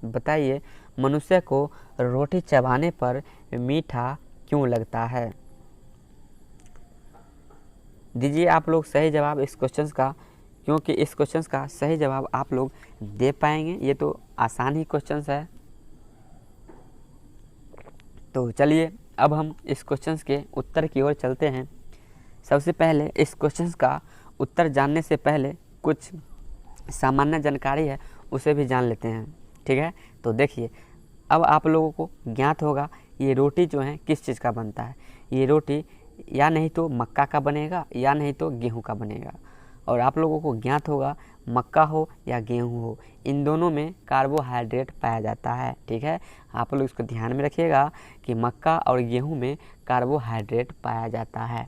बताइए मनुष्य को रोटी चबाने पर मीठा क्यों लगता है? दीजिए आप लोग सही जवाब इस क्वेश्चन का, क्योंकि इस क्वेश्चन का सही जवाब आप लोग दे पाएंगे, ये तो आसान ही क्वेश्चन है। तो चलिए अब हम इस क्वेश्चन के उत्तर की ओर चलते हैं। सबसे पहले इस क्वेश्चन का उत्तर जानने से पहले कुछ सामान्य जानकारी है उसे भी जान लेते हैं। ठीक है, तो देखिए अब आप लोगों को ज्ञात होगा ये रोटी जो है किस चीज़ का बनता है। ये रोटी या नहीं तो मक्का का बनेगा या नहीं तो गेहूं का बनेगा। और आप लोगों को ज्ञात होगा मक्का हो या गेहूं हो, इन दोनों में कार्बोहाइड्रेट पाया जाता है। ठीक है, आप लोग इसको ध्यान में रखिएगा कि मक्का और गेहूं में कार्बोहाइड्रेट पाया जाता है।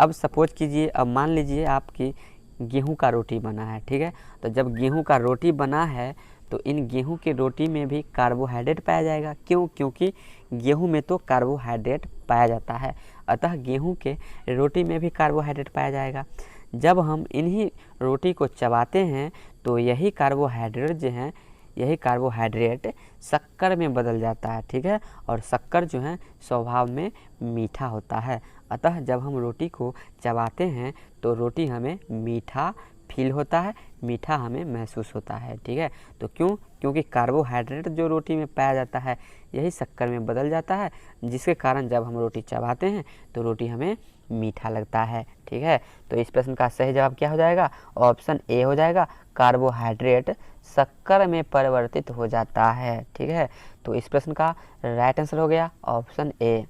अब सपोज कीजिए, अब मान लीजिए आपकी गेहूं का रोटी बना है। ठीक है, तो जब गेहूं का रोटी बना है तो इन गेहूं की रोटी में भी कार्बोहाइड्रेट पाया जाएगा। क्यों? क्योंकि गेहूं में तो कार्बोहाइड्रेट पाया जाता है, अतः गेहूं के रोटी में भी कार्बोहाइड्रेट पाया जाएगा। जब हम इन्हीं रोटी को चबाते हैं तो यही कार्बोहाइड्रेट जो हैं, यही कार्बोहाइड्रेट शक्कर में बदल जाता है, ठीक है। और शक्कर जो है स्वभाव में मीठा होता है। अतः जब हम रोटी को चबाते हैं तो रोटी हमें मीठा फील होता है, मीठा हमें महसूस होता है, ठीक है। तो क्योंकि कार्बोहाइड्रेट जो रोटी में पाया जाता है यही शक्कर में बदल जाता है, जिसके कारण जब हम रोटी चबाते हैं तो रोटी हमें मीठा लगता है, ठीक है। तो इस प्रश्न का सही जवाब क्या हो जाएगा? ऑप्शन ए हो जाएगा, कार्बोहाइड्रेट शक्कर में परिवर्तित हो जाता है, ठीक है। तो इस प्रश्न का राइट आंसर हो गया ऑप्शन ए।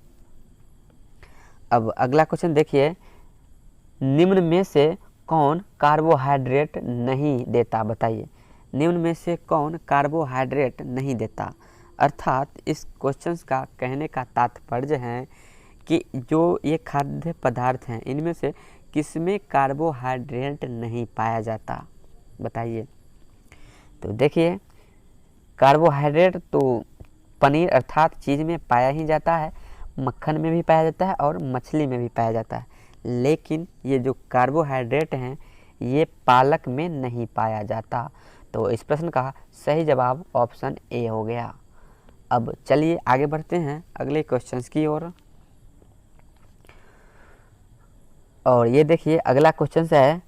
अब अगला क्वेश्चन देखिए, निम्न में से कौन कार्बोहाइड्रेट नहीं देता? बताइए, निम्न में से कौन कार्बोहाइड्रेट नहीं देता? अर्थात इस क्वेश्चन का कहने का तात्पर्य है कि जो ये खाद्य पदार्थ हैं इनमें से किसमें कार्बोहाइड्रेट नहीं पाया जाता? बताइए। तो देखिए, कार्बोहाइड्रेट तो पनीर अर्थात चीज़ में पाया ही जाता है, मक्खन में भी पाया जाता है और मछली में भी पाया जाता है, लेकिन ये जो कार्बोहाइड्रेट हैं ये पालक में नहीं पाया जाता। तो इस प्रश्न का सही जवाब ऑप्शन ए हो गया। अब चलिए आगे बढ़ते हैं अगले क्वेश्चंस की ओर। और ये देखिए अगला क्वेश्चन है,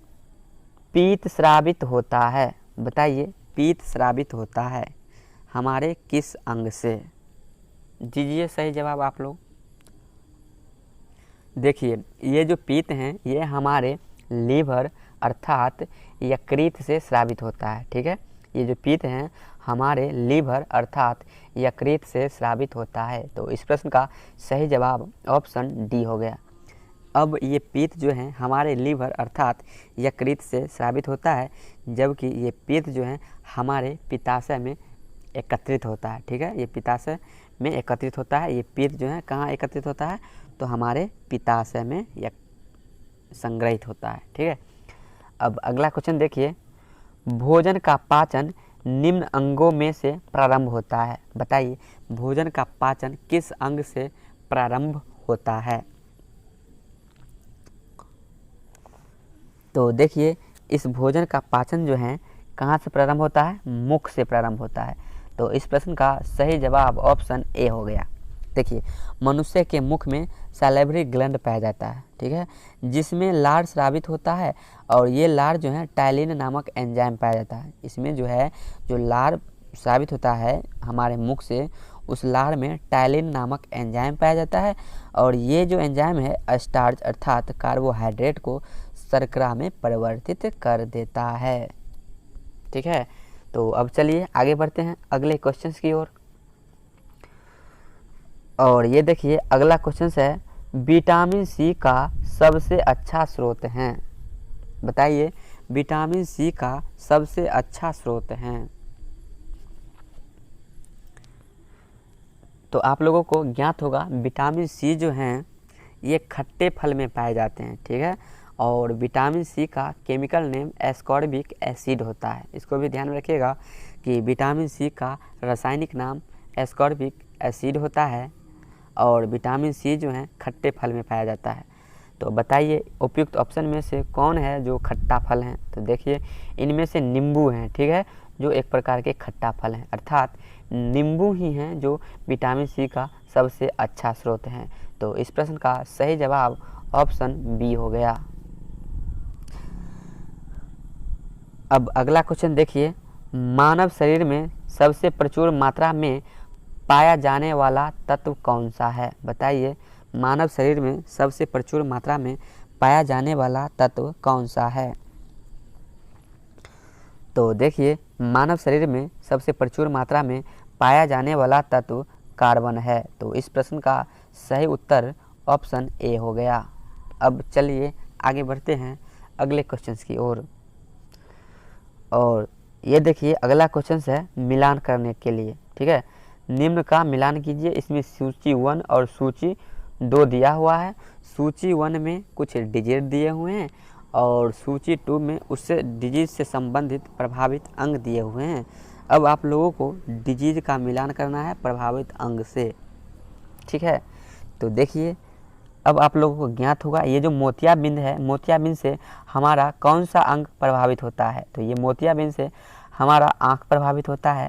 पीत स्रावित होता है। बताइए, पीत स्रावित होता है हमारे किस अंग से? दीजिए सही जवाब आप लोग। देखिए, ये जो पीत हैं ये हमारे लीवर अर्थात यकृत से स्रावित होता है, ठीक है। ये जो पीत हैं हमारे लीवर अर्थात यकृत से स्रावित होता है। तो इस प्रश्न का सही जवाब ऑप्शन डी हो गया। अब ये पीत जो है हमारे लीवर अर्थात यकृत से स्रावित होता है, जबकि ये पीत जो है हमारे पित्ताशय में एकत्रित होता है, ठीक है। ये पित्ताशय में एकत्रित होता है। ये पीत जो है कहाँ एकत्रित होता है? तो हमारे पित्ताशय में संग्रहित होता है, ठीक है। अब अगला क्वेश्चन देखिए, भोजन का पाचन निम्न अंगों में से प्रारंभ होता है। बताइए, भोजन का पाचन किस अंग से प्रारंभ होता है? तो देखिए, इस भोजन का पाचन जो है कहाँ से प्रारंभ होता है? मुख से प्रारंभ होता है। तो इस प्रश्न का सही जवाब ऑप्शन ए हो गया। देखिए, मनुष्य के मुख में सैलिवरी ग्लैंड पाया जाता है, ठीक है, जिसमें लार स्रावित होता है और ये लार जो है टाइलिन नामक एंजाइम पाया जाता है। इसमें जो है जो लार स्रावित होता है हमारे मुख से, उस लार में टाइलिन नामक एंजाइम पाया जाता है और ये जो एंजाइम है स्टार्च अर्थात कार्बोहाइड्रेट को शर्करा में परिवर्तित कर देता है, ठीक है। तो अब चलिए आगे बढ़ते हैं अगले क्वेश्चंस की ओर। और ये देखिए अगला क्वेश्चन है, विटामिन सी का सबसे अच्छा स्रोत है। बताइए, विटामिन सी का सबसे अच्छा स्रोत है। तो आप लोगों को ज्ञात होगा विटामिन सी जो हैं ये खट्टे फल में पाए जाते हैं, ठीक है। और विटामिन सी का केमिकल नेम एस्कॉर्बिक एसिड होता है। इसको भी ध्यान में रखिएगा कि विटामिन सी का रासायनिक नाम एस्कॉर्बिक एसिड होता है और विटामिन सी जो है खट्टे फल में पाया जाता है। तो बताइए उपयुक्त ऑप्शन में से कौन है जो खट्टा फल हैं? तो देखिए, इनमें से नींबू हैं, ठीक है, जो एक प्रकार के खट्टा फल हैं, अर्थात नींबू ही हैं जो विटामिन सी का सबसे अच्छा स्रोत हैं। तो इस प्रश्न का सही जवाब ऑप्शन बी हो गया। अब अगला क्वेश्चन देखिए, मानव शरीर में सबसे प्रचुर मात्रा में पाया जाने वाला तत्व कौन सा है? बताइए, मानव शरीर में सबसे प्रचुर मात्रा में पाया जाने वाला तत्व कौन सा है? तो देखिए, मानव शरीर में सबसे प्रचुर मात्रा में पाया जाने वाला तत्व कार्बन है। तो इस प्रश्न का सही उत्तर ऑप्शन ए हो गया। अब चलिए आगे बढ़ते हैं अगले क्वेश्चंस की ओर। और ये देखिए अगला क्वेश्चन है मिलान करने के लिए, ठीक है। निम्न का मिलान कीजिए। इसमें सूची 1 और सूची 2 दिया हुआ है। सूची 1 में कुछ डिजिट दिए हुए हैं और सूची 2 में उससे डिजीज से संबंधित प्रभावित अंग दिए हुए हैं। अब आप लोगों को डिजीज का मिलान करना है प्रभावित अंग से, ठीक है। तो देखिए अब आप लोगों को ज्ञात होगा ये जो मोतियाबिंद है, मोतियाबिंद से हमारा कौन सा अंग प्रभावित होता है? तो ये मोतियाबिंद से हमारा आँख प्रभावित होता है,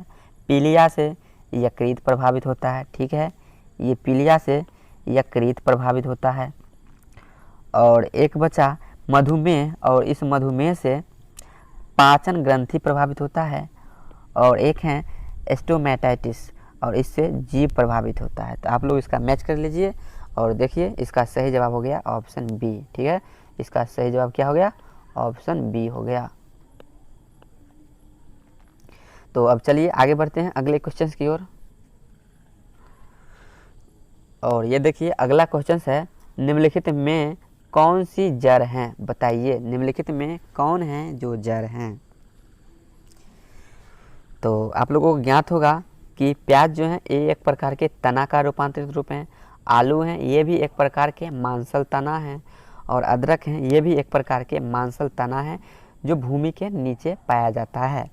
पीलिया से यकृत प्रभावित होता है, ठीक है, ये पीलिया से यकृत प्रभावित होता है। और एक बचा मधुमेह, और इस मधुमेह से पाचन ग्रंथि प्रभावित होता है। और एक है स्टोमेटाइटिस, और इससे जीभ प्रभावित होता है। तो आप लोग इसका मैच कर लीजिए और देखिए इसका सही जवाब हो गया ऑप्शन बी, ठीक है, इसका सही जवाब क्या हो गया? ऑप्शन बी हो गया। तो अब चलिए आगे बढ़ते हैं अगले क्वेश्चन की ओर। और ये देखिए अगला क्वेश्चन है, निम्नलिखित में कौन सी जड़ हैं? बताइए निम्नलिखित में कौन है जो जड़ हैं? तो आप लोगों को ज्ञात होगा कि प्याज जो है ये एक प्रकार के तना का रूपांतरित रूप है, आलू हैं ये भी एक प्रकार के मांसल तना हैं, और अदरक हैं ये भी एक प्रकार के मांसल तना है जो भूमि के नीचे पाया जाता है।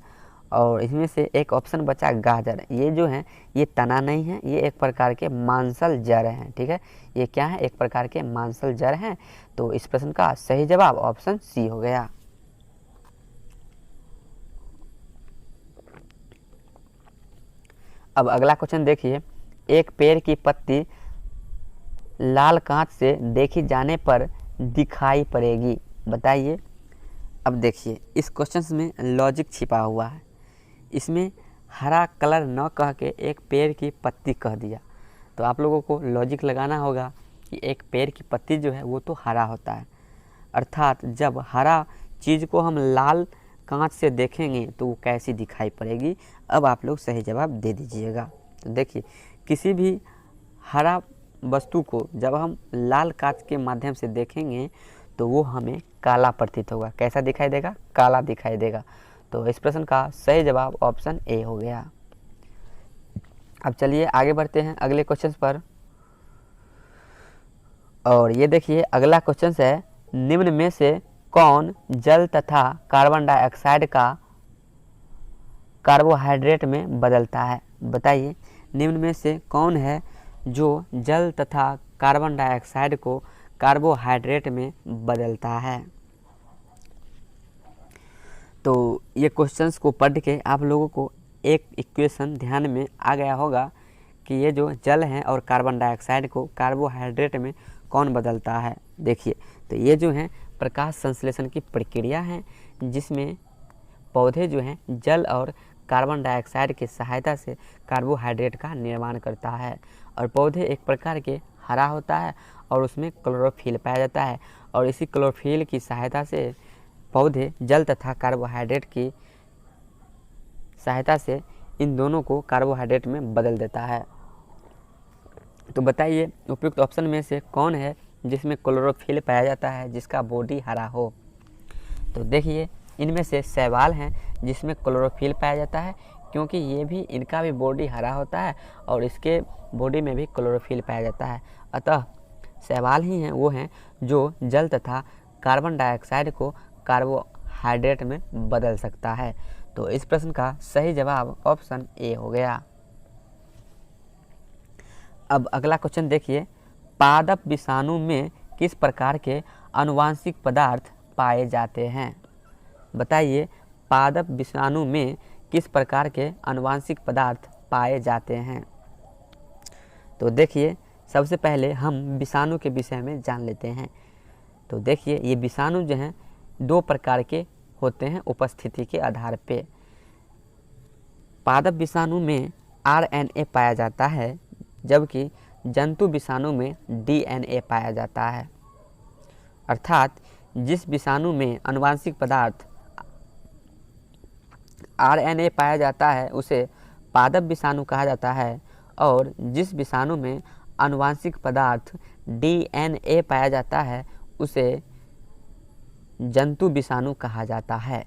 और इसमें से एक ऑप्शन बचा गाजर, ये जो है ये तना नहीं है, ये एक प्रकार के मांसल जड़ हैं, ठीक है, ये क्या है? एक प्रकार के मांसल जड़ हैं। तो इस प्रश्न का सही जवाब ऑप्शन सी हो गया। अब अगला क्वेश्चन देखिए, एक पेड़ की पत्ती लाल कांच से देखी जाने पर दिखाई पड़ेगी, बताइए। अब देखिए इस क्वेश्चन में लॉजिक छिपा हुआ है, इसमें हरा कलर न कह के एक पेड़ की पत्ती कह दिया। तो आप लोगों को लॉजिक लगाना होगा कि एक पेड़ की पत्ती जो है वो तो हरा होता है, अर्थात जब हरा चीज़ को हम लाल कांच से देखेंगे तो वो कैसी दिखाई पड़ेगी। अब आप लोग सही जवाब दे दीजिएगा। तो देखिए किसी भी हरा वस्तु को जब हम लाल कांच के माध्यम से देखेंगे तो वो हमें काला प्रतीत होगा। कैसा दिखाई देगा? काला दिखाई देगा। तो इस प्रश्न का सही जवाब ऑप्शन ए हो गया। अब चलिए आगे बढ़ते हैं अगले क्वेश्चन पर। और ये देखिए अगला क्वेश्चन है, निम्न में से कौन जल तथा कार्बन डाइऑक्साइड का कार्बोहाइड्रेट में बदलता है? बताइए निम्न में से कौन है जो जल तथा कार्बन डाइऑक्साइड को कार्बोहाइड्रेट में बदलता है? तो ये क्वेश्चंस को पढ़ के आप लोगों को एक इक्वेशन ध्यान में आ गया होगा कि ये जो जल है और कार्बन डाइऑक्साइड को कार्बोहाइड्रेट में कौन बदलता है। देखिए तो ये जो है प्रकाश संश्लेषण की प्रक्रिया है जिसमें पौधे जो हैं जल और कार्बन डाइऑक्साइड की सहायता से कार्बोहाइड्रेट का निर्माण करता है। और पौधे एक प्रकार के हरा होता है और उसमें क्लोरोफिल पाया जाता है, और इसी क्लोरोफिल की सहायता से पौधे जल तथा कार्बोहाइड्रेट की सहायता से इन दोनों को कार्बोहाइड्रेट में बदल देता है। तो बताइए उपयुक्त ऑप्शन में से कौन है जिसमें क्लोरोफिल पाया जाता है जिसका बॉडी हरा हो? तो देखिए इनमें से शैवाल हैं जिसमें क्लोरोफिल पाया जाता है, क्योंकि ये भी इनका भी बॉडी हरा होता है और इसके बॉडी में भी क्लोरोफिल पाया जाता है। अतः शैवाल ही हैं वो हैं जो जल तथा कार्बन डाइऑक्साइड को कार्बोहाइड्रेट में बदल सकता है। तो इस प्रश्न का सही जवाब ऑप्शन ए हो गया। अब अगला क्वेश्चन देखिए, पादप विषाणु में किस प्रकार के आनुवांशिक पदार्थ पाए जाते हैं? बताइए पादप विषाणु में किस प्रकार के आनुवांशिक पदार्थ पाए जाते हैं? तो देखिए सबसे पहले हम विषाणु के विषय में जान लेते हैं। तो देखिए ये विषाणु जो हैं दो प्रकार के होते हैं उपस्थिति के आधार पे। पादप विषाणु में RNA पाया जाता है, जबकि जंतु विषाणु में DNA पाया जाता है। अर्थात जिस विषाणु में आनुवांशिक पदार्थ RNA पाया जाता है उसे पादप विषाणु कहा जाता है, और जिस विषाणु में आनुवांशिक पदार्थ DNA पाया जाता है उसे जंतु विषाणु कहा जाता है।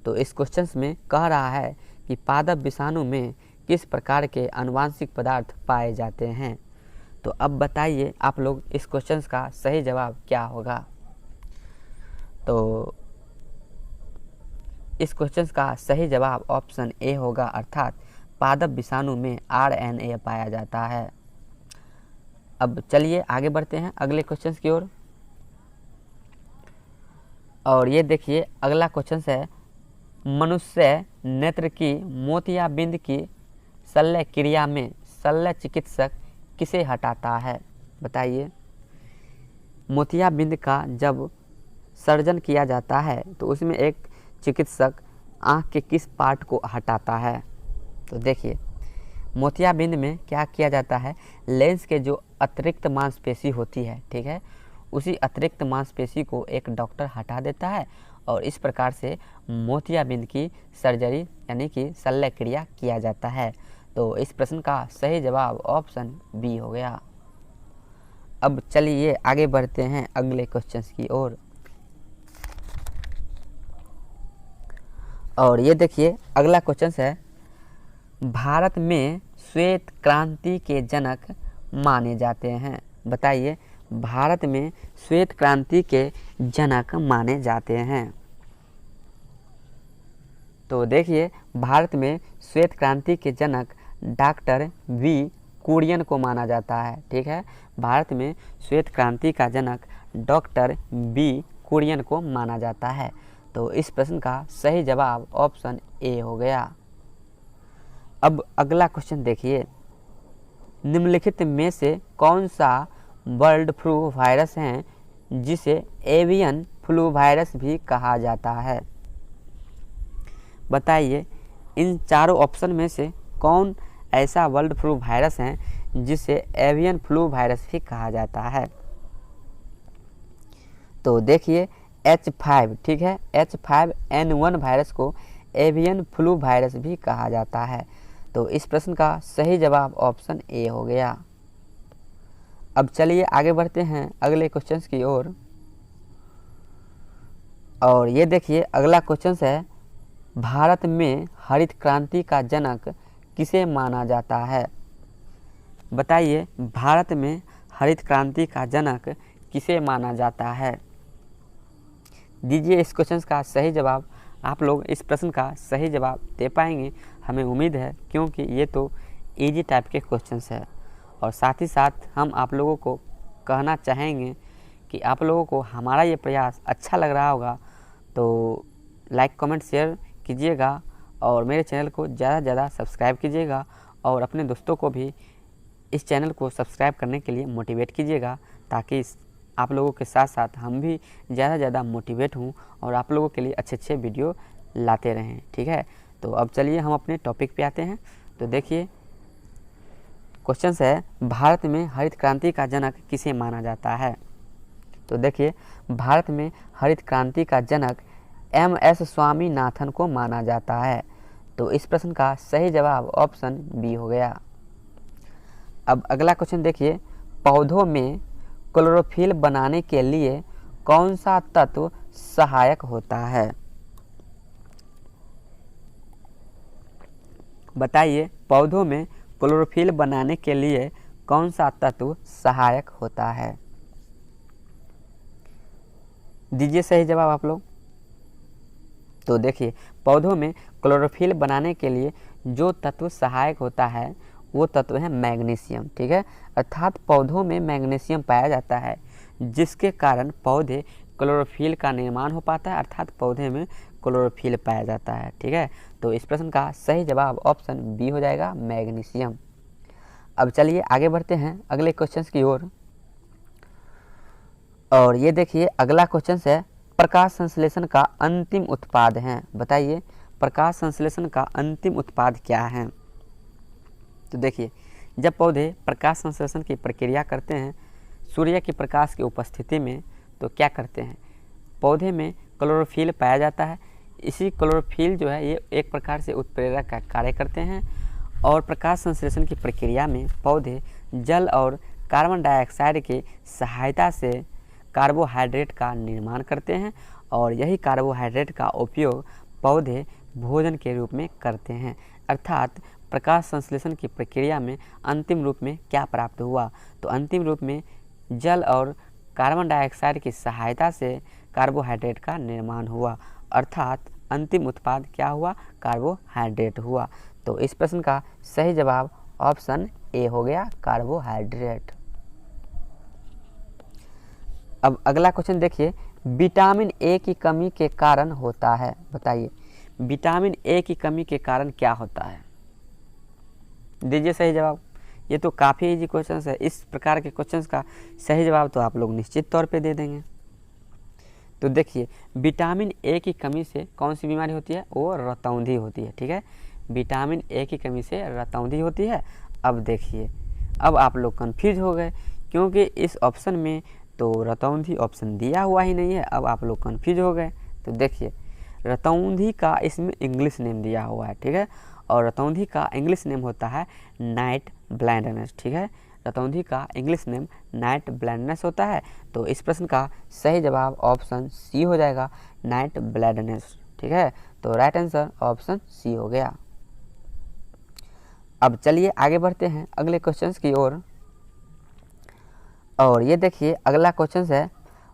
तो इस क्वेश्चन में कह रहा है कि पादप विषाणु में किस प्रकार के आनुवांशिक पदार्थ पाए जाते हैं। तो अब बताइए आप लोग इस क्वेश्चन का सही जवाब क्या होगा? तो इस क्वेश्चन का सही जवाब ऑप्शन ए होगा, अर्थात पादप विषाणु में RNA पाया जाता है। अब चलिए आगे बढ़ते हैं अगले क्वेश्चन की ओर। और ये देखिए अगला क्वेश्चन है, मनुष्य नेत्र की मोतियाबिंद की शल्य क्रिया में शल्य चिकित्सक किसे हटाता है? बताइए। मोतियाबिंद का जब सर्जन किया जाता है तो उसमें एक चिकित्सक आँख के किस पार्ट को हटाता है? तो देखिए मोतियाबिंद में क्या किया जाता है, लेंस के जो अतिरिक्त मांसपेशी होती है, ठीक है, उसी अतिरिक्त मांसपेशी को एक डॉक्टर हटा देता है और इस प्रकार से मोतियाबिंद की सर्जरी यानी कि शल्य क्रिया किया जाता है। तो इस प्रश्न का सही जवाब ऑप्शन बी हो गया। अब चलिए आगे बढ़ते हैं अगले क्वेश्चन की ओर। और ये देखिए अगला क्वेश्चन है, भारत में श्वेत क्रांति के जनक माने जाते हैं। बताइए, भारत में श्वेत क्रांति के जनक माने जाते हैं। तो देखिए भारत में श्वेत क्रांति के जनक डॉक्टर वी कुरियन को माना जाता है, ठीक है। भारत में श्वेत क्रांति का जनक डॉक्टर बी कुरियन को माना जाता है। तो इस प्रश्न का सही जवाब ऑप्शन ए हो गया। अब अगला क्वेश्चन देखिए, निम्नलिखित में से कौन सा बर्ड फ्लू वायरस है जिसे एवियन फ्लू वायरस भी कहा जाता है? बताइए, इन चारों ऑप्शन में से कौन ऐसा बर्ड फ्लू वायरस है जिसे एवियन फ्लू वायरस भी कहा जाता है? तो देखिए H5, ठीक है, H5N1 वायरस को एवियन फ्लू वायरस भी कहा जाता है। तो इस प्रश्न का सही जवाब ऑप्शन ए हो गया। अब चलिए आगे बढ़ते हैं अगले क्वेश्चन की ओर। और ये देखिए अगला क्वेश्चन है, भारत में हरित क्रांति का जनक किसे माना जाता है? बताइए, भारत में हरित क्रांति का जनक किसे माना जाता है? दीजिए इस क्वेश्चन का सही जवाब। आप लोग इस प्रश्न का सही जवाब दे पाएंगे, हमें उम्मीद है, क्योंकि ये तो इजी टाइप के क्वेश्चंस है। और साथ ही साथ हम आप लोगों को कहना चाहेंगे कि आप लोगों को हमारा ये प्रयास अच्छा लग रहा होगा तो लाइक कमेंट शेयर कीजिएगा और मेरे चैनल को ज़्यादा से ज़्यादा सब्सक्राइब कीजिएगा और अपने दोस्तों को भी इस चैनल को सब्सक्राइब करने के लिए मोटिवेट कीजिएगा, ताकि आप लोगों के साथ साथ हम भी ज़्यादा से ज़्यादा मोटिवेट हों और आप लोगों के लिए अच्छे अच्छे वीडियो लाते रहें, ठीक है। तो अब चलिए हम अपने टॉपिक पे आते हैं। तो देखिए क्वेश्चन है, भारत में हरित क्रांति का जनक किसे माना जाता है? तो देखिए भारत में हरित क्रांति का जनक MS स्वामीनाथन को माना जाता है। तो इस प्रश्न का सही जवाब ऑप्शन बी हो गया। अब अगला क्वेश्चन देखिए, पौधों में क्लोरोफिल बनाने के लिए कौन सा तत्व सहायक होता है? बताइए, पौधों में क्लोरोफिल बनाने के लिए कौन सा तत्व सहायक होता है? दीजिए सही जवाब आप लोग। तो देखिए पौधों में क्लोरोफिल बनाने के लिए जो तत्व सहायक होता है वो तत्व है मैग्नीशियम, ठीक है। अर्थात पौधों में मैग्नीशियम पाया जाता है, जिसके कारण पौधे क्लोरोफिल का निर्माण हो पाता है, अर्थात पौधे में क्लोरोफिल पाया जाता है, ठीक है। तो इस प्रश्न का सही जवाब ऑप्शन बी हो जाएगा, मैग्नीशियम। अब चलिए आगे बढ़ते हैं अगले क्वेश्चन की ओर। और ये देखिए अगला क्वेश्चन है, प्रकाश संश्लेषण का अंतिम उत्पाद है। बताइए, प्रकाश संश्लेषण का अंतिम उत्पाद क्या है? तो देखिए, जब पौधे प्रकाश संश्लेषण की प्रक्रिया करते हैं सूर्य के प्रकाश की उपस्थिति में, तो क्या करते हैं, पौधे में क्लोरोफिल पाया जाता है। इसी क्लोरोफिल जो है ये एक प्रकार से उत्प्रेरक का कार्य करते हैं और प्रकाश संश्लेषण की प्रक्रिया में पौधे जल और कार्बन डाइऑक्साइड की सहायता से कार्बोहाइड्रेट का निर्माण करते हैं और यही कार्बोहाइड्रेट का उपयोग पौधे भोजन के रूप में करते हैं। अर्थात प्रकाश संश्लेषण की प्रक्रिया में अंतिम रूप में क्या प्राप्त हुआ, तो अंतिम रूप में जल और कार्बन डाइऑक्साइड की सहायता से कार्बोहाइड्रेट का निर्माण हुआ, अर्थात अंतिम उत्पाद क्या हुआ, कार्बोहाइड्रेट हुआ। तो इस प्रश्न का सही जवाब ऑप्शन ए हो गया, कार्बोहाइड्रेट। अब अगला क्वेश्चन देखिए, विटामिन ए की कमी के कारण होता है। बताइए विटामिन ए की कमी के कारण क्या होता है, दीजिए सही जवाब। ये तो काफ़ी इजी क्वेश्चन है, इस प्रकार के क्वेश्चंस का सही जवाब तो आप लोग निश्चित तौर पे दे देंगे। तो देखिए विटामिन ए की कमी से कौन सी बीमारी होती है, वो रतौंधी होती है। ठीक है, विटामिन ए की कमी से रतौंधी होती है। अब देखिए, अब आप लोग कंफ्यूज हो गए क्योंकि इस ऑप्शन में तो रतौंधी ऑप्शन दिया हुआ ही नहीं है। अब आप लोग कंफ्यूज हो गए। तो देखिए रतौंधी का इसमें इंग्लिश नेम दिया हुआ है। ठीक है, और रतौंधी का इंग्लिश नेम होता है नाइट ब्लाइंडनेस। ठीक है, रतौंधी का इंग्लिश नेम नाइट ब्लाइंडनेस होता है। तो इस प्रश्न का सही जवाब ऑप्शन सी हो जाएगा, नाइट ब्लाइंडनेस। ठीक है, तो राइट आंसर ऑप्शन सी हो गया। अब चलिए आगे बढ़ते हैं अगले क्वेश्चंस की ओर। और ये देखिए अगला क्वेश्चन है,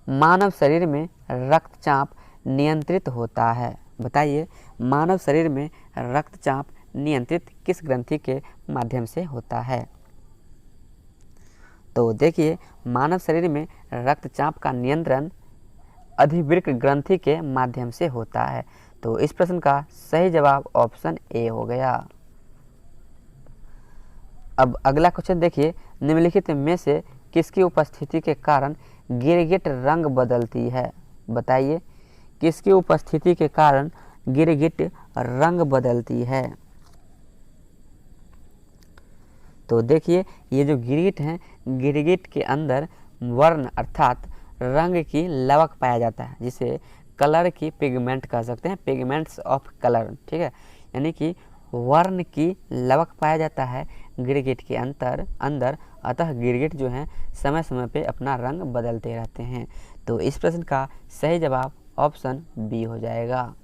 मानव शरीर में रक्तचाप नियंत्रित होता है। बताइए मानव शरीर में रक्तचाप नियंत्रित किस ग्रंथि के माध्यम से होता है। तो देखिए मानव शरीर में रक्तचाप का नियंत्रण अधिवृक्क ग्रंथि के माध्यम से होता है। तो इस प्रश्न का सही जवाब ऑप्शन ए हो गया। अब अगला क्वेश्चन देखिए, निम्नलिखित में से किसकी उपस्थिति के कारण गिरगिट रंग बदलती है। बताइए किसकी उपस्थिति के कारण गिरगिट रंग बदलती है। तो देखिए ये जो गिरगिट हैं, गिरगिट के अंदर वर्ण अर्थात रंग की लवक पाया जाता है, जिसे कलर की पिगमेंट कह सकते हैं, पिगमेंट्स ऑफ कलर। ठीक है, यानी कि वर्ण की लवक पाया जाता है गिरगिट के अंदर। अतः गिरगिट जो हैं समय समय पे अपना रंग बदलते रहते हैं। तो इस प्रश्न का सही जवाब ऑप्शन बी हो जाएगा।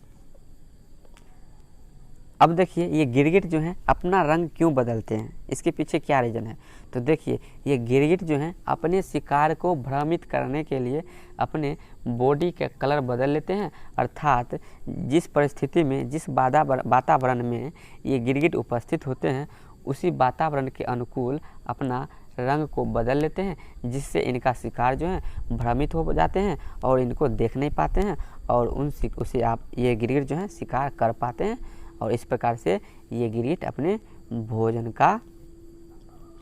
अब देखिए ये गिरगिट जो हैं अपना रंग क्यों बदलते हैं, इसके पीछे क्या रीज़न है। तो देखिए ये गिरगिट जो हैं अपने शिकार को भ्रमित करने के लिए अपने बॉडी के कलर बदल लेते हैं, अर्थात जिस परिस्थिति में जिस वातावरण में ये गिरगिट उपस्थित होते हैं उसी वातावरण के अनुकूल अपना रंग को बदल लेते हैं, जिससे इनका शिकार जो है भ्रमित हो जाते हैं और इनको देख नहीं पाते हैं और उसे ये गिरगिट जो है शिकार कर पाते हैं और इस प्रकार से ये गिरगिट अपने भोजन का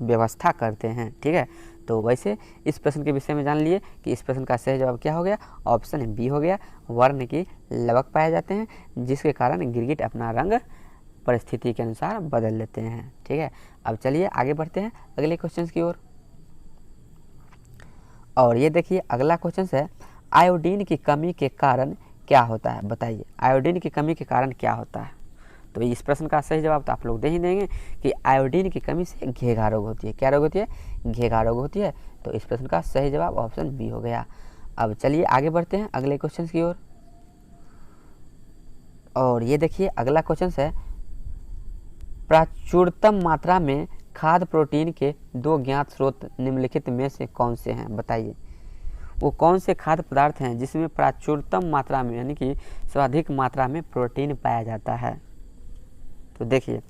व्यवस्था करते हैं। ठीक है, तो वैसे इस प्रश्न के विषय में जान लिए कि इस प्रश्न का सही जवाब क्या हो गया, ऑप्शन बी हो गया। वर्ण की लवक पाए जाते हैं जिसके कारण गिरगिट अपना रंग परिस्थिति के अनुसार बदल लेते हैं। ठीक है, अब चलिए आगे बढ़ते हैं अगले क्वेश्चन की ओर। और ये देखिए अगला क्वेश्चन है, आयोडीन की कमी के कारण क्या होता है। बताइए आयोडीन की कमी के कारण क्या होता है। तो इस प्रश्न का सही जवाब तो आप लोग दे ही देंगे कि आयोडीन की कमी से घेघा रोग होती है। क्या रोग होती है, घेघा रोग होती है। तो इस प्रश्न का सही जवाब ऑप्शन बी हो गया। अब चलिए आगे बढ़ते हैं अगले क्वेश्चन की ओर। और ये देखिए अगला क्वेश्चन है, प्रचुरतम मात्रा में खाद्य प्रोटीन के 2 ज्ञात स्रोत निम्नलिखित में से कौन से हैं। बताइए वो कौन से खाद्य पदार्थ हैं जिसमें प्रचुरतम मात्रा में यानी कि सर्वाधिक मात्रा में प्रोटीन पाया जाता है। तो देखिए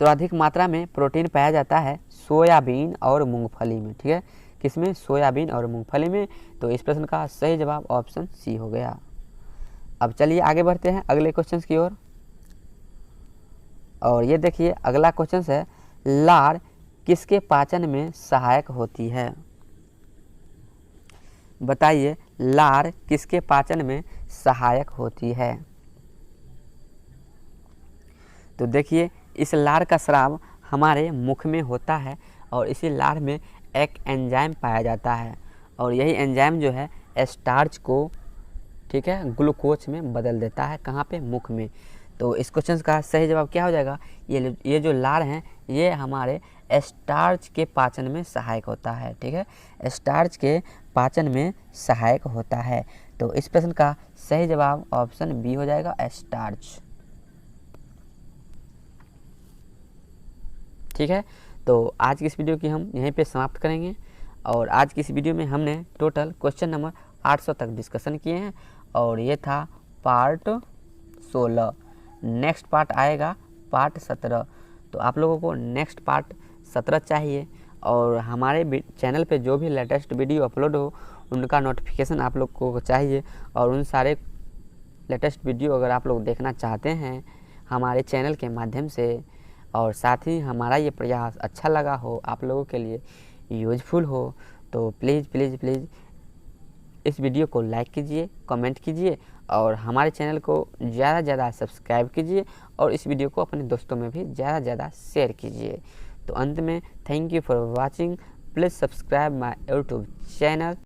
सर्वाधिक मात्रा में प्रोटीन पाया जाता है सोयाबीन और मूंगफली में। ठीक है, किसमें, सोयाबीन और मूंगफली में। तो इस प्रश्न का सही जवाब ऑप्शन सी हो गया। अब चलिए आगे बढ़ते हैं अगले क्वेश्चन की ओर। और ये देखिए अगला क्वेश्चन है, लार किसके पाचन में सहायक होती है। बताइए लार किसके पाचन में सहायक होती है। तो देखिए इस लार का स्राव हमारे मुख में होता है और इसी लार में एक एंजाइम पाया जाता है और यही एंजाइम जो है स्टार्च को, ठीक है, ग्लूकोज में बदल देता है। कहाँ पे, मुख में। तो इस क्वेश्चन का सही जवाब क्या हो जाएगा, ये जो लार हैं ये हमारे स्टार्च के पाचन में सहायक होता है। ठीक है, स्टार्च के पाचन में सहायक होता है। तो इस प्रश्न का सही जवाब ऑप्शन बी हो जाएगा, स्टार्च। ठीक है, तो आज की इस वीडियो की हम यहीं पे समाप्त करेंगे और आज की इस वीडियो में हमने टोटल क्वेश्चन नंबर 800 तक डिस्कशन किए हैं और ये था पार्ट 16। नेक्स्ट पार्ट आएगा पार्ट 17। तो आप लोगों को नेक्स्ट पार्ट 17 चाहिए और हमारे चैनल पे जो भी लेटेस्ट वीडियो अपलोड हो उनका नोटिफिकेशन आप लोग को चाहिए। और उन सारे लेटेस्ट वीडियो अगर आप लोग देखना चाहते हैं हमारे चैनल के माध्यम से, और साथ ही हमारा ये प्रयास अच्छा लगा हो, आप लोगों के लिए यूजफुल हो, तो प्लीज़ प्लीज़ प्लीज़ इस वीडियो को लाइक कीजिए, कमेंट कीजिए और हमारे चैनल को ज़्यादा से ज़्यादा सब्सक्राइब कीजिए और इस वीडियो को अपने दोस्तों में भी ज़्यादा से ज़्यादा शेयर कीजिए। तो अंत में thank you for watching, please subscribe my YouTube channel.